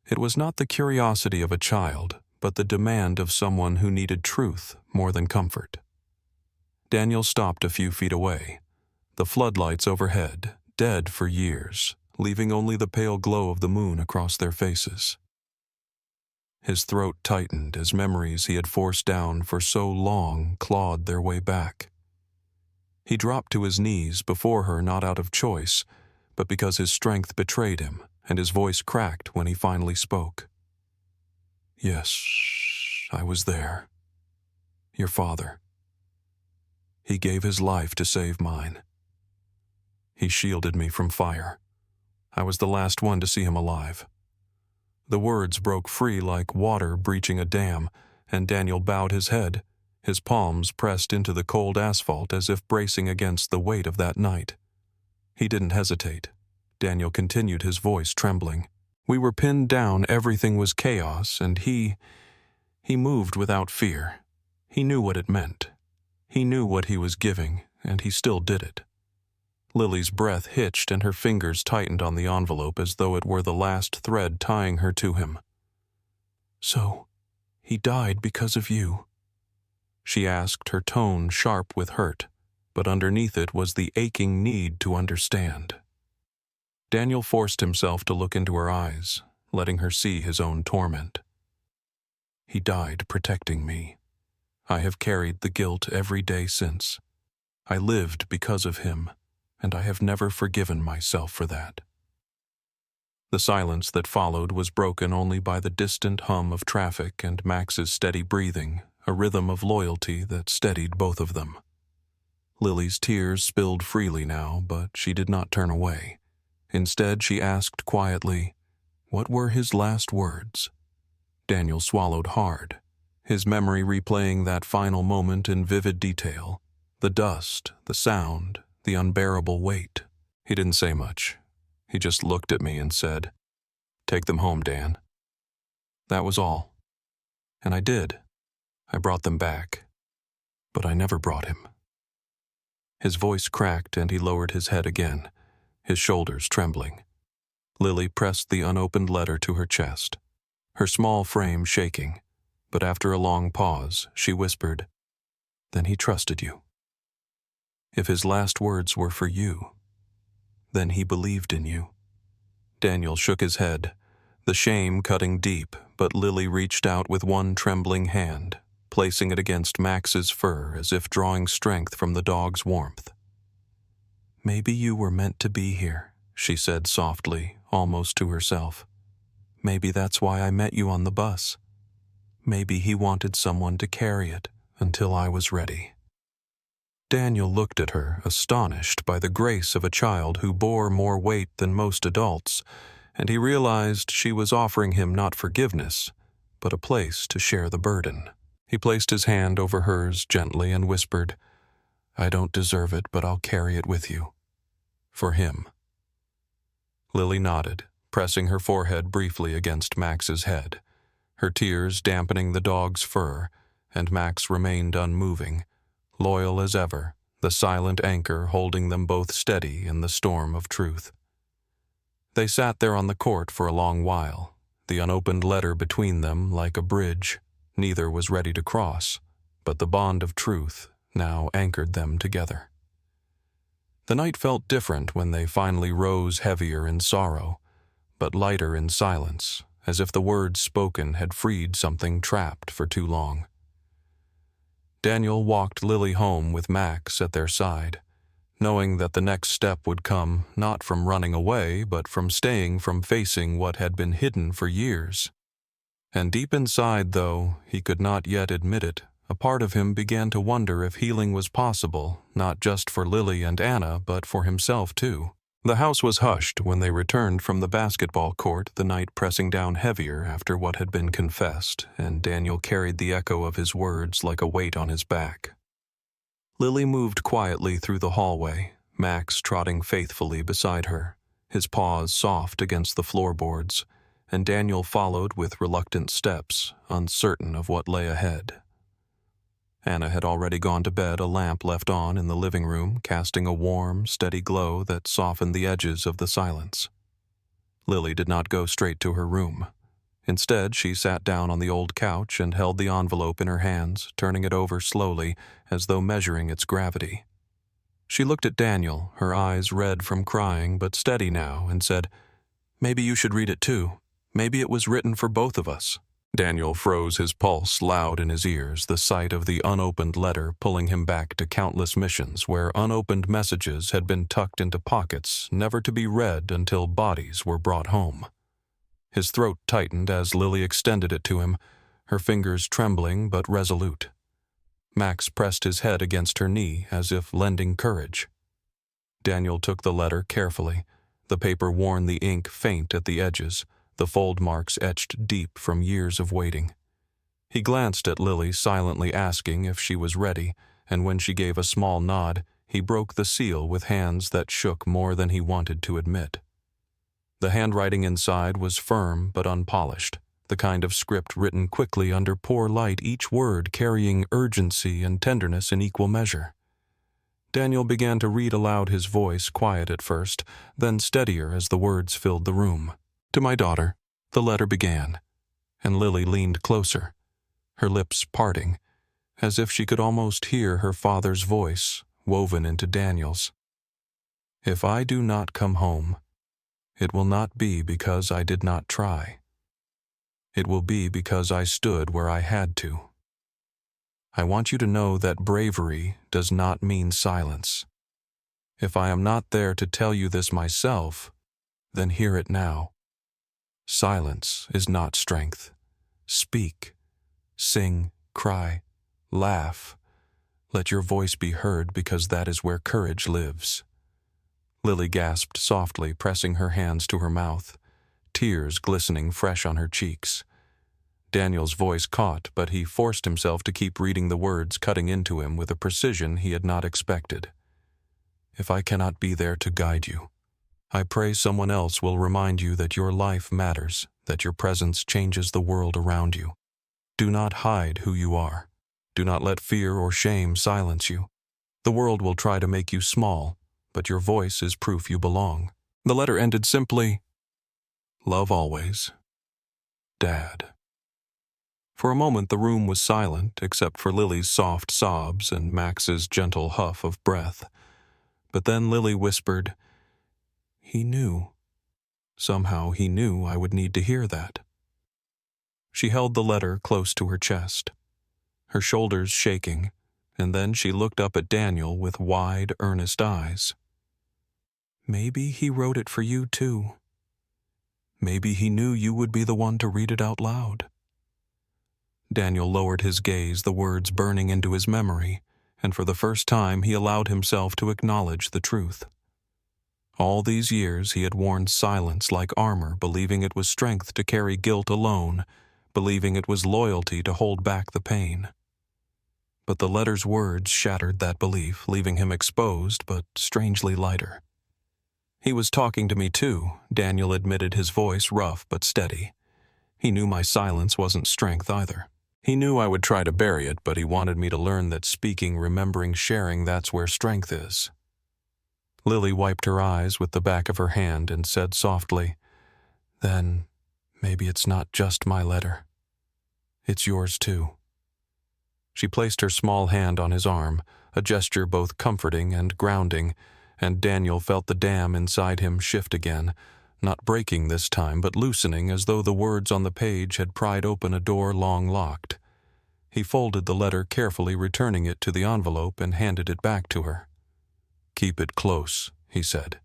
It was not the curiosity of a child, but the demand of someone who needed truth more than comfort. Daniel stopped a few feet away, the floodlights overhead, dead for years, leaving only the pale glow of the moon across their faces. His throat tightened as memories he had forced down for so long clawed their way back. He dropped to his knees before her not out of choice, but because his strength betrayed him, and his voice cracked when he finally spoke. "Yes, I was there. Your father. He gave his life to save mine. He shielded me from fire. I was the last one to see him alive." The words broke free like water breaching a dam, and Daniel bowed his head, his palms pressed into the cold asphalt as if bracing against the weight of that night. He didn't hesitate. Daniel continued, his voice trembling. "We were pinned down, everything was chaos, and he moved without fear. He knew what it meant. He knew what he was giving, and he still did it." Lily's breath hitched and her fingers tightened on the envelope as though it were the last thread tying her to him. "So, he died because of you?" she asked, her tone sharp with hurt, but underneath it was the aching need to understand. Daniel forced himself to look into her eyes, letting her see his own torment. "He died protecting me. I have carried the guilt every day since. I lived because of him, and I have never forgiven myself for that." The silence that followed was broken only by the distant hum of traffic and Max's steady breathing, a rhythm of loyalty that steadied both of them. Lily's tears spilled freely now, but she did not turn away. Instead, she asked quietly, "What were his last words?" Daniel swallowed hard, his memory replaying that final moment in vivid detail, the dust, the sound, the unbearable weight. He didn't say much. He just looked at me and said, "Take them home, Dan." That was all. And I did. I brought them back. But I never brought him. His voice cracked and he lowered his head again, his shoulders trembling. Lily pressed the unopened letter to her chest, her small frame shaking, but after a long pause, she whispered, "Then he trusted you. If his last words were for you, then he believed in you." Daniel shook his head, the shame cutting deep, but Lily reached out with one trembling hand, placing it against Max's fur as if drawing strength from the dog's warmth. "Maybe you were meant to be here," she said softly, almost to herself. "Maybe that's why I met you on the bus. Maybe he wanted someone to carry it until I was ready." Daniel looked at her, astonished by the grace of a child who bore more weight than most adults, and he realized she was offering him not forgiveness, but a place to share the burden. He placed his hand over hers gently and whispered, "I don't deserve it, but I'll carry it with you. For him." Lily nodded, pressing her forehead briefly against Max's head, her tears dampening the dog's fur, and Max remained unmoving, loyal as ever, the silent anchor holding them both steady in the storm of truth. They sat there on the court for a long while, the unopened letter between them like a bridge. Neither was ready to cross, but the bond of truth now anchored them together. The night felt different when they finally rose, heavier in sorrow, but lighter in silence, as if the words spoken had freed something trapped for too long. Daniel walked Lily home with Max at their side, knowing that the next step would come not from running away, but from staying from facing what had been hidden for years. And deep inside, though he could not yet admit it, a part of him began to wonder if healing was possible, not just for Lily and Anna, but for himself too. The house was hushed when they returned from the basketball court, the night pressing down heavier after what had been confessed, and Daniel carried the echo of his words like a weight on his back. Lily moved quietly through the hallway, Max trotting faithfully beside her, his paws soft against the floorboards, and Daniel followed with reluctant steps, uncertain of what lay ahead. Anna had already gone to bed, a lamp left on in the living room, casting a warm, steady glow that softened the edges of the silence. Lily did not go straight to her room. Instead, she sat down on the old couch and held the envelope in her hands, turning it over slowly, as though measuring its gravity. She looked at Daniel, her eyes red from crying but steady now, and said, "Maybe you should read it too. Maybe it was written for both of us." Daniel froze, his pulse loud in his ears, the sight of the unopened letter pulling him back to countless missions where unopened messages had been tucked into pockets, never to be read until bodies were brought home. His throat tightened as Lily extended it to him, her fingers trembling but resolute. Max pressed his head against her knee as if lending courage. Daniel took the letter carefully, the paper worn, the ink faint at the edges, the fold marks etched deep from years of waiting. He glanced at Lily, silently asking if she was ready, and when she gave a small nod, he broke the seal with hands that shook more than he wanted to admit. The handwriting inside was firm but unpolished, the kind of script written quickly under poor light, each word carrying urgency and tenderness in equal measure. Daniel began to read aloud, his voice quiet at first, then steadier as the words filled the room. "To my daughter," the letter began, and Lily leaned closer, her lips parting, as if she could almost hear her father's voice woven into Daniel's. "If I do not come home, it will not be because I did not try. It will be because I stood where I had to. I want you to know that bravery does not mean silence. If I am not there to tell you this myself, then hear it now. Silence is not strength. Speak, sing, cry, laugh. Let your voice be heard, because that is where courage lives." Lily gasped softly, pressing her hands to her mouth, tears glistening fresh on her cheeks. Daniel's voice caught, but he forced himself to keep reading, the words cutting into him with a precision he had not expected. "If I cannot be there to guide you, I pray someone else will remind you that your life matters, that your presence changes the world around you. Do not hide who you are. Do not let fear or shame silence you. The world will try to make you small, but your voice is proof you belong." The letter ended simply, "Love always, Dad." For a moment the room was silent, except for Lily's soft sobs and Max's gentle huff of breath. But then Lily whispered, "He knew. Somehow he knew I would need to hear that." She held the letter close to her chest, her shoulders shaking, and then she looked up at Daniel with wide, earnest eyes. "Maybe he wrote it for you too. Maybe he knew you would be the one to read it out loud." Daniel lowered his gaze, the words burning into his memory, and for the first time he allowed himself to acknowledge the truth. All these years he had worn silence like armor, believing it was strength to carry guilt alone, believing it was loyalty to hold back the pain. But the letter's words shattered that belief, leaving him exposed but strangely lighter. "He was talking to me too," Daniel admitted, his voice rough but steady. "He knew my silence wasn't strength either. He knew I would try to bury it, but he wanted me to learn that speaking, remembering, sharing, that's where strength is." Lily wiped her eyes with the back of her hand and said softly, "Then maybe it's not just my letter. It's yours too." She placed her small hand on his arm, a gesture both comforting and grounding, and Daniel felt the dam inside him shift again, not breaking this time, but loosening as though the words on the page had pried open a door long locked. He folded the letter carefully, returning it to the envelope, and handed it back to her. "Keep it close," he said.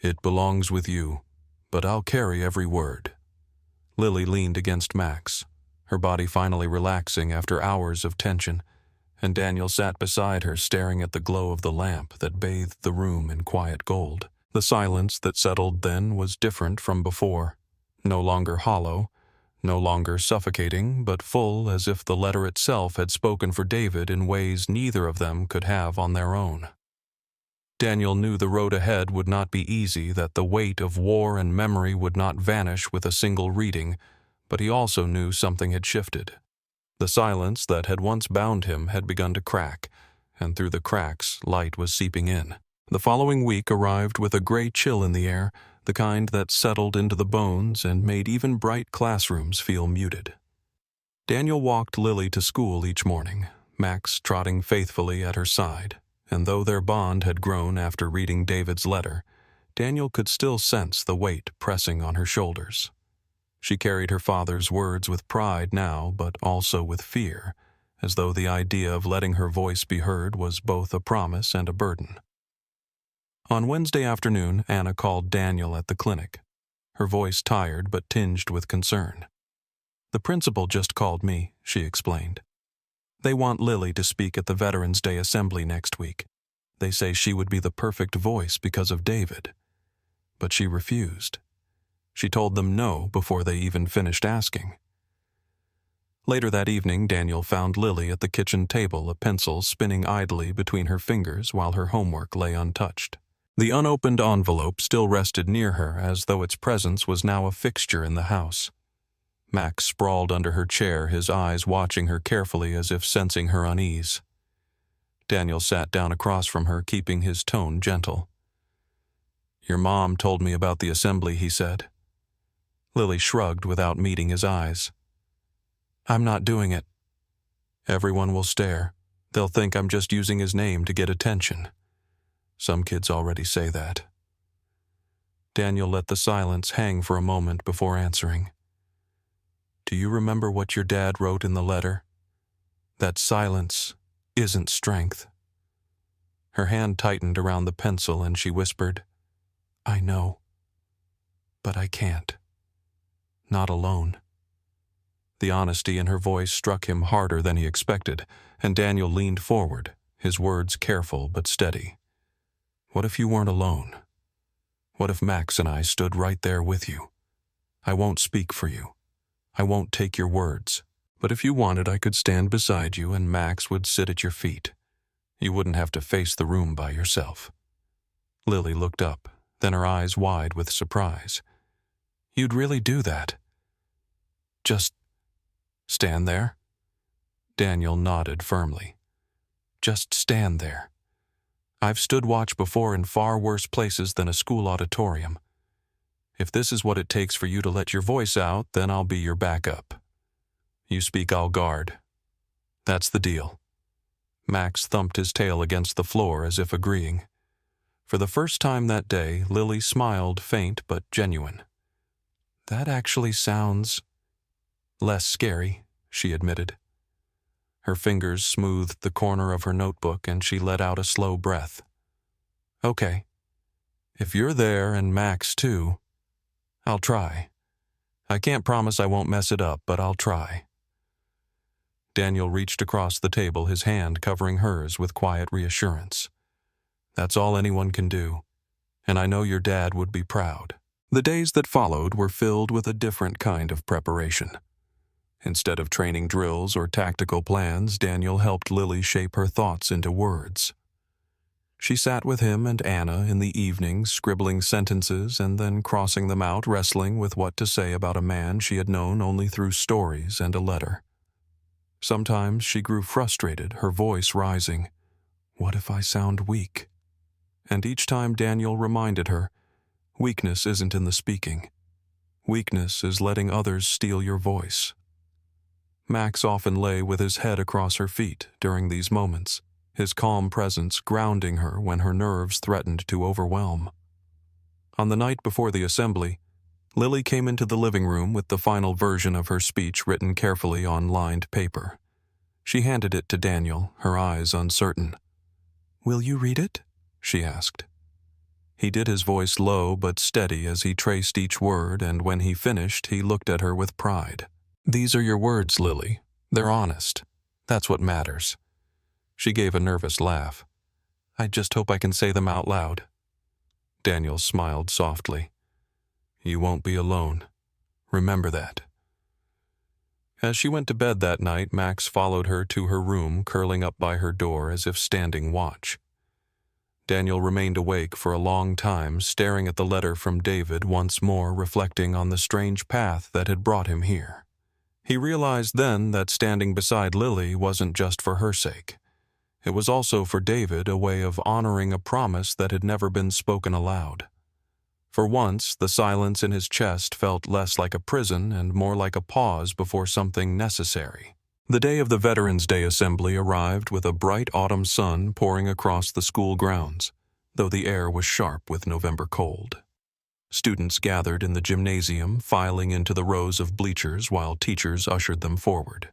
"It belongs with you, but I'll carry every word." Lily leaned against Max, her body finally relaxing after hours of tension, and Daniel sat beside her, staring at the glow of the lamp that bathed the room in quiet gold. The silence that settled then was different from before, no longer hollow, no longer suffocating, but full as if the letter itself had spoken for David in ways neither of them could have on their own. Daniel knew the road ahead would not be easy, that the weight of war and memory would not vanish with a single reading, but he also knew something had shifted. The silence that had once bound him had begun to crack, and through the cracks light was seeping in. The following week arrived with a gray chill in the air, the kind that settled into the bones and made even bright classrooms feel muted. Daniel walked Lily to school each morning, Max trotting faithfully at her side, and though their bond had grown after reading David's letter, Daniel could still sense the weight pressing on her shoulders. She carried her father's words with pride now, but also with fear, as though the idea of letting her voice be heard was both a promise and a burden. On Wednesday afternoon, Anna called Daniel at the clinic, her voice tired but tinged with concern. "The principal just called me," she explained. "They want Lily to speak at the Veterans Day Assembly next week. They say she would be the perfect voice because of David." But she refused. She told them no before they even finished asking. Later that evening, Daniel found Lily at the kitchen table, a pencil spinning idly between her fingers while her homework lay untouched. The unopened envelope still rested near her, as though its presence was now a fixture in the house. Max sprawled under her chair, his eyes watching her carefully as if sensing her unease. Daniel sat down across from her, keeping his tone gentle. "Your mom told me about the assembly," he said. Lily shrugged without meeting his eyes. "I'm not doing it." "Everyone will stare. They'll think I'm just using his name to get attention. Some kids already say that." Daniel let the silence hang for a moment before answering. "Do you remember what your dad wrote in the letter? That silence isn't strength." Her hand tightened around the pencil and she whispered, "I know, but I can't. Not alone." The honesty in her voice struck him harder than he expected, and Daniel leaned forward, his words careful but steady. "What if you weren't alone? What if Max and I stood right there with you? I won't speak for you. I won't take your words. But if you wanted, I could stand beside you and Max would sit at your feet. You wouldn't have to face the room by yourself." Lily looked up, then her eyes wide with surprise. "You'd really do that? Just stand there?" Daniel nodded firmly. "Just stand there. I've stood watch before in far worse places than a school auditorium. If this is what it takes for you to let your voice out, then I'll be your backup. You speak, I'll guard. That's the deal." Max thumped his tail against the floor as if agreeing. For the first time that day, Lily smiled, faint but genuine. "That actually sounds less scary," she admitted. Her fingers smoothed the corner of her notebook and she let out a slow breath. "Okay. If you're there and Max too, I'll try. I can't promise I won't mess it up, but I'll try." Daniel reached across the table, his hand covering hers with quiet reassurance. "That's all anyone can do, and I know your dad would be proud." The days that followed were filled with a different kind of preparation. Instead of training drills or tactical plans, Daniel helped Lily shape her thoughts into words. She sat with him and Anna in the evenings, scribbling sentences and then crossing them out, wrestling with what to say about a man she had known only through stories and a letter. Sometimes she grew frustrated, her voice rising. "What if I sound weak?" And each time Daniel reminded her, weakness isn't in the speaking. Weakness is letting others steal your voice. Max often lay with his head across her feet during these moments, his calm presence grounding her when her nerves threatened to overwhelm. On the night before the assembly, Lily came into the living room with the final version of her speech written carefully on lined paper. She handed it to Daniel, her eyes uncertain. "Will you read it?" she asked. He did, his voice low but steady as he traced each word, and when he finished, he looked at her with pride. "These are your words, Lily. They're honest. That's what matters." She gave a nervous laugh. "I just hope I can say them out loud." Daniel smiled softly. You won't be alone. Remember that. As she went to bed that night, Max followed her to her room, curling up by her door as if standing watch. Daniel remained awake for a long time, staring at the letter from David, once more reflecting on the strange path that had brought him here. He realized then that standing beside Lily wasn't just for her sake. It was also for David a way of honoring a promise that had never been spoken aloud. For once, the silence in his chest felt less like a prison and more like a pause before something necessary. The day of the Veterans Day assembly arrived with a bright autumn sun pouring across the school grounds, though the air was sharp with November cold. Students gathered in the gymnasium, filing into the rows of bleachers while teachers ushered them forward.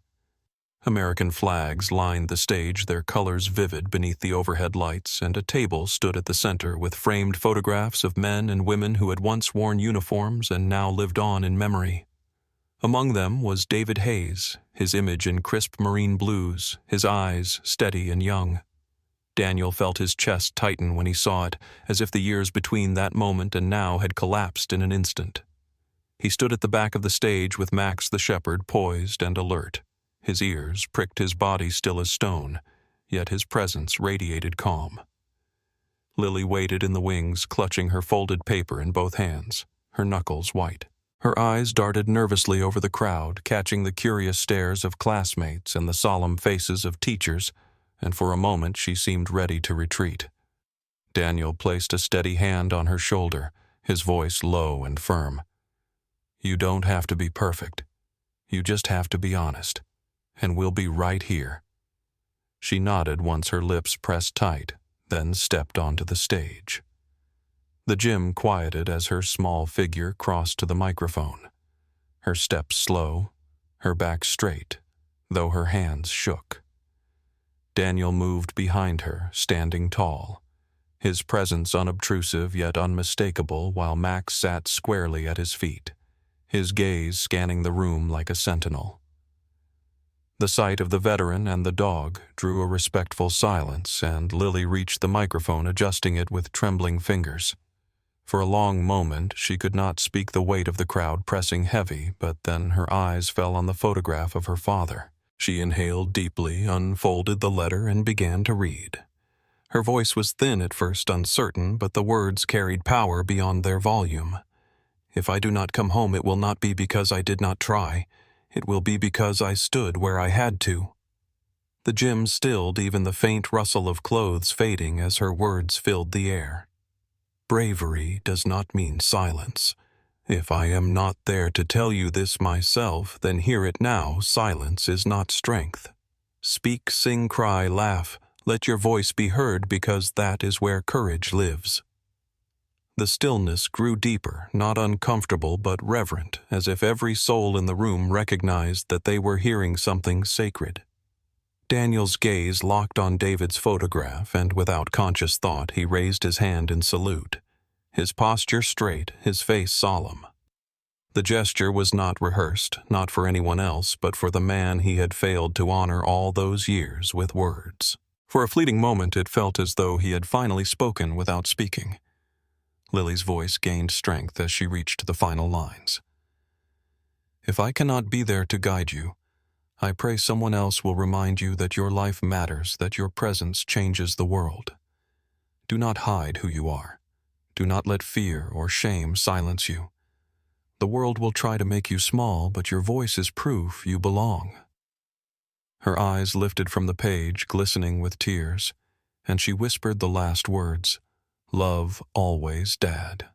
American flags lined the stage, their colors vivid beneath the overhead lights, and a table stood at the center with framed photographs of men and women who had once worn uniforms and now lived on in memory. Among them was David Hayes, his image in crisp marine blues, his eyes steady and young. Daniel felt his chest tighten when he saw it, as if the years between that moment and now had collapsed in an instant. He stood at the back of the stage with Max the shepherd poised and alert. His ears pricked, his body still as stone, yet his presence radiated calm. Lily waited in the wings, clutching her folded paper in both hands, her knuckles white. Her eyes darted nervously over the crowd, catching the curious stares of classmates and the solemn faces of teachers, and for a moment she seemed ready to retreat. Daniel placed a steady hand on her shoulder, his voice low and firm. You don't have to be perfect. You just have to be honest. And we'll be right here. She nodded once her lips pressed tight, then stepped onto the stage. The gym quieted as her small figure crossed to the microphone. Her steps slow, her back straight, though her hands shook. Daniel moved behind her, standing tall, his presence unobtrusive yet unmistakable, while Max sat squarely at his feet, his gaze scanning the room like a sentinel. The sight of the veteran and the dog drew a respectful silence, and Lily reached the microphone, adjusting it with trembling fingers. For a long moment, she could not speak, the weight of the crowd pressing heavy, but then her eyes fell on the photograph of her father. She inhaled deeply, unfolded the letter, and began to read. Her voice was thin at first, uncertain, but the words carried power beyond their volume. If I do not come home, it will not be because I did not try. It will be because I stood where I had to. The gym stilled, even the faint rustle of clothes fading as her words filled the air. Bravery does not mean silence. If I am not there to tell you this myself, then hear it now. Silence is not strength. Speak, sing, cry, laugh. Let your voice be heard, because that is where courage lives. The stillness grew deeper, not uncomfortable but reverent, as if every soul in the room recognized that they were hearing something sacred. Daniel's gaze locked on David's photograph, and without conscious thought he raised his hand in salute, his posture straight, his face solemn. The gesture was not rehearsed, not for anyone else, but for the man he had failed to honor all those years with words. For a fleeting moment it felt as though he had finally spoken without speaking. Lily's voice gained strength as she reached the final lines. If I cannot be there to guide you, I pray someone else will remind you that your life matters, that your presence changes the world. Do not hide who you are. Do not let fear or shame silence you. The world will try to make you small, but your voice is proof you belong. Her eyes lifted from the page, glistening with tears, and she whispered the last words. Love always, Dad.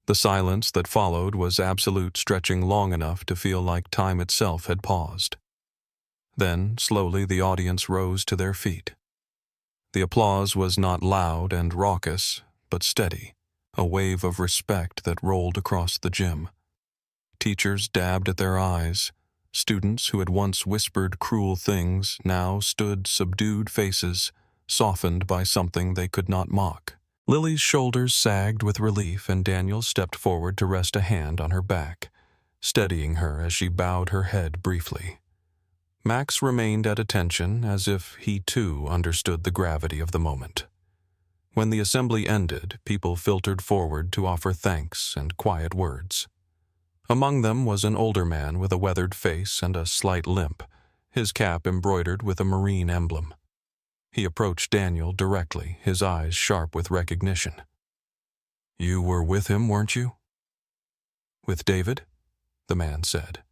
The silence that followed was absolute, stretching long enough to feel like time itself had paused. Then, slowly, the audience rose to their feet. The applause was not loud and raucous, but steady, a wave of respect that rolled across the gym. Teachers dabbed at their eyes. Students who had once whispered cruel things now stood subdued faces, softened by something they could not mock. Lily's shoulders sagged with relief, and Daniel stepped forward to rest a hand on her back, steadying her as she bowed her head briefly. Max remained at attention, as if he too understood the gravity of the moment. When the assembly ended, people filtered forward to offer thanks and quiet words. Among them was an older man with a weathered face and a slight limp, his cap embroidered with a Marine emblem. He approached Daniel directly, his eyes sharp with recognition. "You were with him, weren't you?" "With David?" the man said.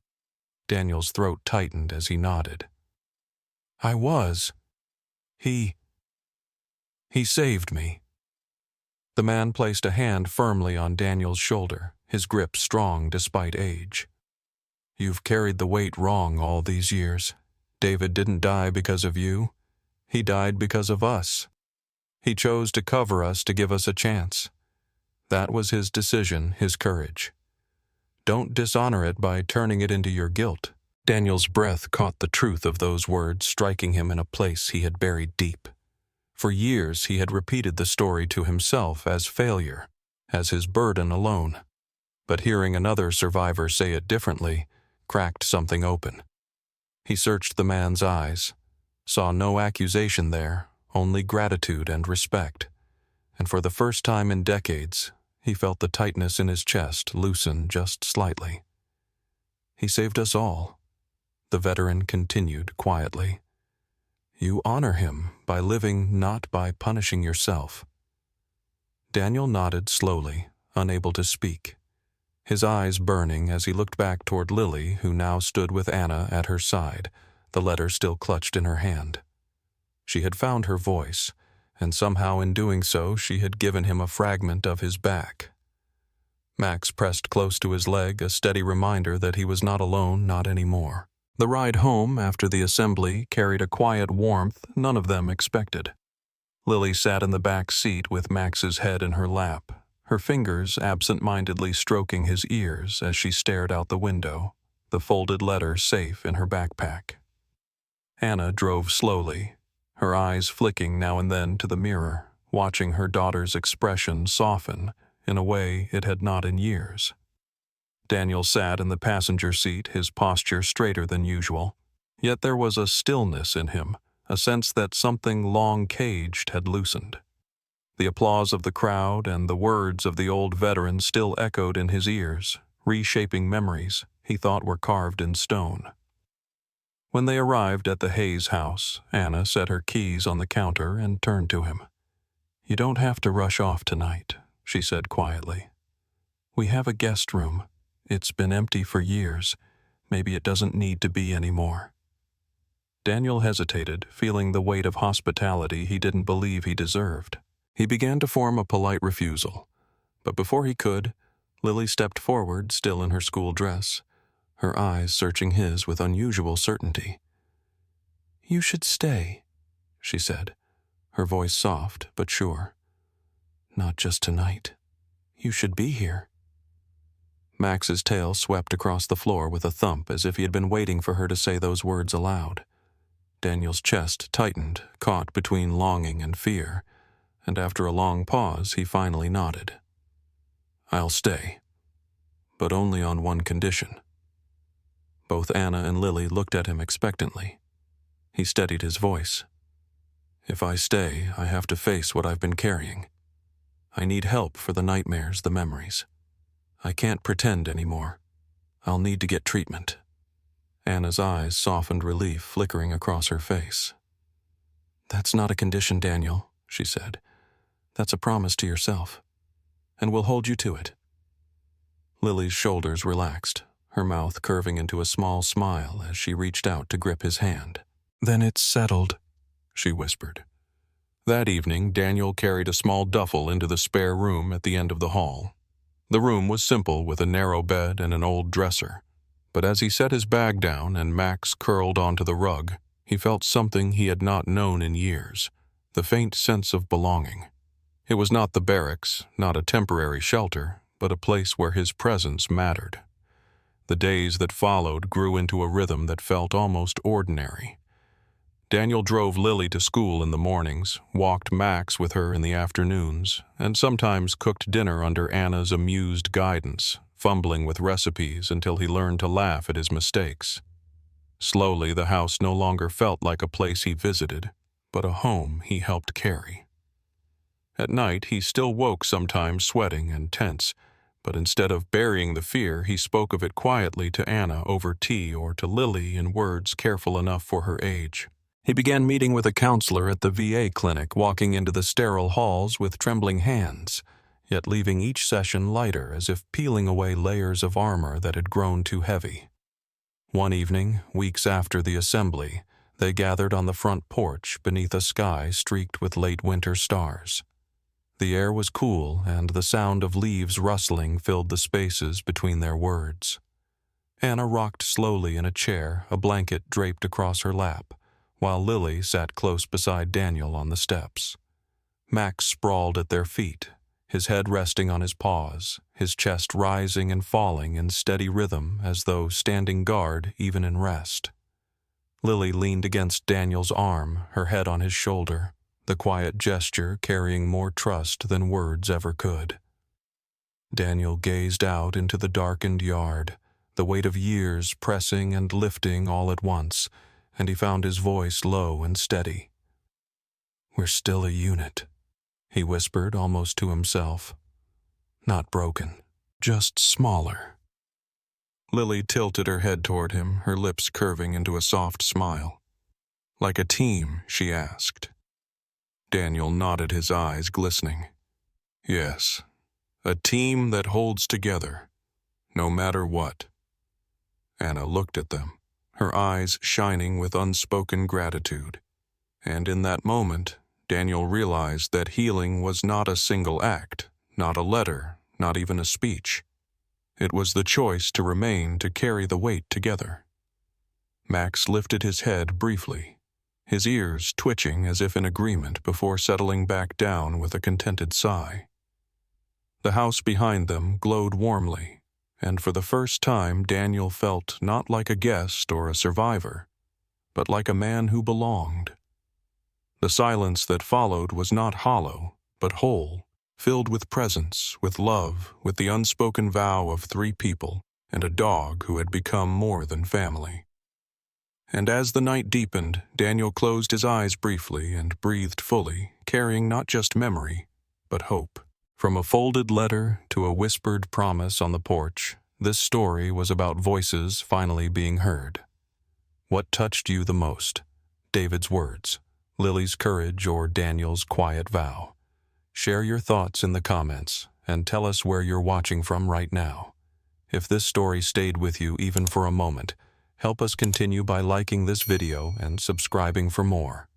Daniel's throat tightened as he nodded. "I was. He saved me." The man placed a hand firmly on Daniel's shoulder, his grip strong despite age. "You've carried the weight wrong all these years. David didn't die because of you. He died because of us. He chose to cover us to give us a chance. That was his decision, his courage. Don't dishonor it by turning it into your guilt." Daniel's breath caught the truth of those words, striking him in a place he had buried deep. For years he had repeated the story to himself as failure, as his burden alone. But hearing another survivor say it differently cracked something open. He searched the man's eyes, saw no accusation there, only gratitude and respect. And for the first time in decades, he felt the tightness in his chest loosen just slightly. "He saved us all," the veteran continued quietly. "You honor him by living, not by punishing yourself." Daniel nodded slowly, unable to speak, his eyes burning as he looked back toward Lily, who now stood with Anna at her side, the letter still clutched in her hand. She had found her voice, and somehow in doing so she had given him a fragment of his back. Max pressed close to his leg, a steady reminder that he was not alone, not anymore. The ride home after the assembly carried a quiet warmth none of them expected. Lily sat in the back seat with Max's head in her lap, her fingers absent-mindedly stroking his ears as she stared out the window, the folded letter safe in her backpack. Anna drove slowly, her eyes flicking now and then to the mirror, watching her daughter's expression soften in a way it had not in years. Daniel sat in the passenger seat, his posture straighter than usual. Yet there was a stillness in him, a sense that something long caged had loosened. The applause of the crowd and the words of the old veteran still echoed in his ears, reshaping memories he thought were carved in stone. When they arrived at the Hayes house, Anna set her keys on the counter and turned to him. "You don't have to rush off tonight," she said quietly. "We have a guest room. It's been empty for years. Maybe it doesn't need to be anymore." Daniel hesitated, feeling the weight of hospitality he didn't believe he deserved. He began to form a polite refusal, but before he could, Lily stepped forward, still in her school dress, her eyes searching his with unusual certainty. "You should stay," she said, her voice soft but sure. "Not just tonight. You should be here." Max's tail swept across the floor with a thump as if he had been waiting for her to say those words aloud. Daniel's chest tightened, caught between longing and fear, and after a long pause he finally nodded. "I'll stay, but only on one condition." Both Anna and Lily looked at him expectantly. He steadied his voice. "If I stay, I have to face what I've been carrying. I need help for the nightmares, the memories. I can't pretend anymore. I'll need to get treatment." Anna's eyes softened relief flickering across her face. "That's not a condition, Daniel," she said. "That's a promise to yourself. And we'll hold you to it." Lily's shoulders relaxed, her mouth curving into a small smile as she reached out to grip his hand. "Then it's settled," she whispered. That evening, Daniel carried a small duffel into the spare room at the end of the hall. The room was simple, with a narrow bed and an old dresser. But as he set his bag down and Max curled onto the rug, he felt something he had not known in years, the faint sense of belonging. It was not the barracks, not a temporary shelter, but a place where his presence mattered. The days that followed grew into a rhythm that felt almost ordinary. Daniel drove Lily to school in the mornings, walked Max with her in the afternoons, and sometimes cooked dinner under Anna's amused guidance, fumbling with recipes until he learned to laugh at his mistakes. Slowly, the house no longer felt like a place he visited, but a home he helped carry. At night, he still woke sometimes sweating and tense, but instead of burying the fear, he spoke of it quietly to Anna over tea or to Lily in words careful enough for her age. He began meeting with a counselor at the VA clinic, walking into the sterile halls with trembling hands, yet leaving each session lighter, as if peeling away layers of armor that had grown too heavy. One evening, weeks after the assembly, they gathered on the front porch beneath a sky streaked with late winter stars. The air was cool, and the sound of leaves rustling filled the spaces between their words. Anna rocked slowly in a chair, a blanket draped across her lap, while Lily sat close beside Daniel on the steps. Max sprawled at their feet, his head resting on his paws, his chest rising and falling in steady rhythm as though standing guard even in rest. Lily leaned against Daniel's arm, her head on his shoulder, the quiet gesture carrying more trust than words ever could. Daniel gazed out into the darkened yard, the weight of years pressing and lifting all at once, and he found his voice low and steady. "We're still a unit," he whispered almost to himself. "Not broken, just smaller." Lily tilted her head toward him, her lips curving into a soft smile. "Like a team?" she asked. Daniel nodded, his eyes glistening. "Yes, a team that holds together, no matter what." Anna looked at them, her eyes shining with unspoken gratitude. And in that moment, Daniel realized that healing was not a single act, not a letter, not even a speech. It was the choice to remain, to carry the weight together. Max lifted his head briefly, his ears twitching as if in agreement before settling back down with a contented sigh. The house behind them glowed warmly, and for the first time Daniel felt not like a guest or a survivor, but like a man who belonged. The silence that followed was not hollow, but whole, filled with presence, with love, with the unspoken vow of 3 people and a dog who had become more than family. And as the night deepened, Daniel closed his eyes briefly and breathed fully, carrying not just memory, but hope. From a folded letter to a whispered promise on the porch, this story was about voices finally being heard. What touched you the most? David's words, Lily's courage, or Daniel's quiet vow? Share your thoughts in the comments and tell us where you're watching from right now. If this story stayed with you even for a moment, help us continue by liking this video and subscribing for more.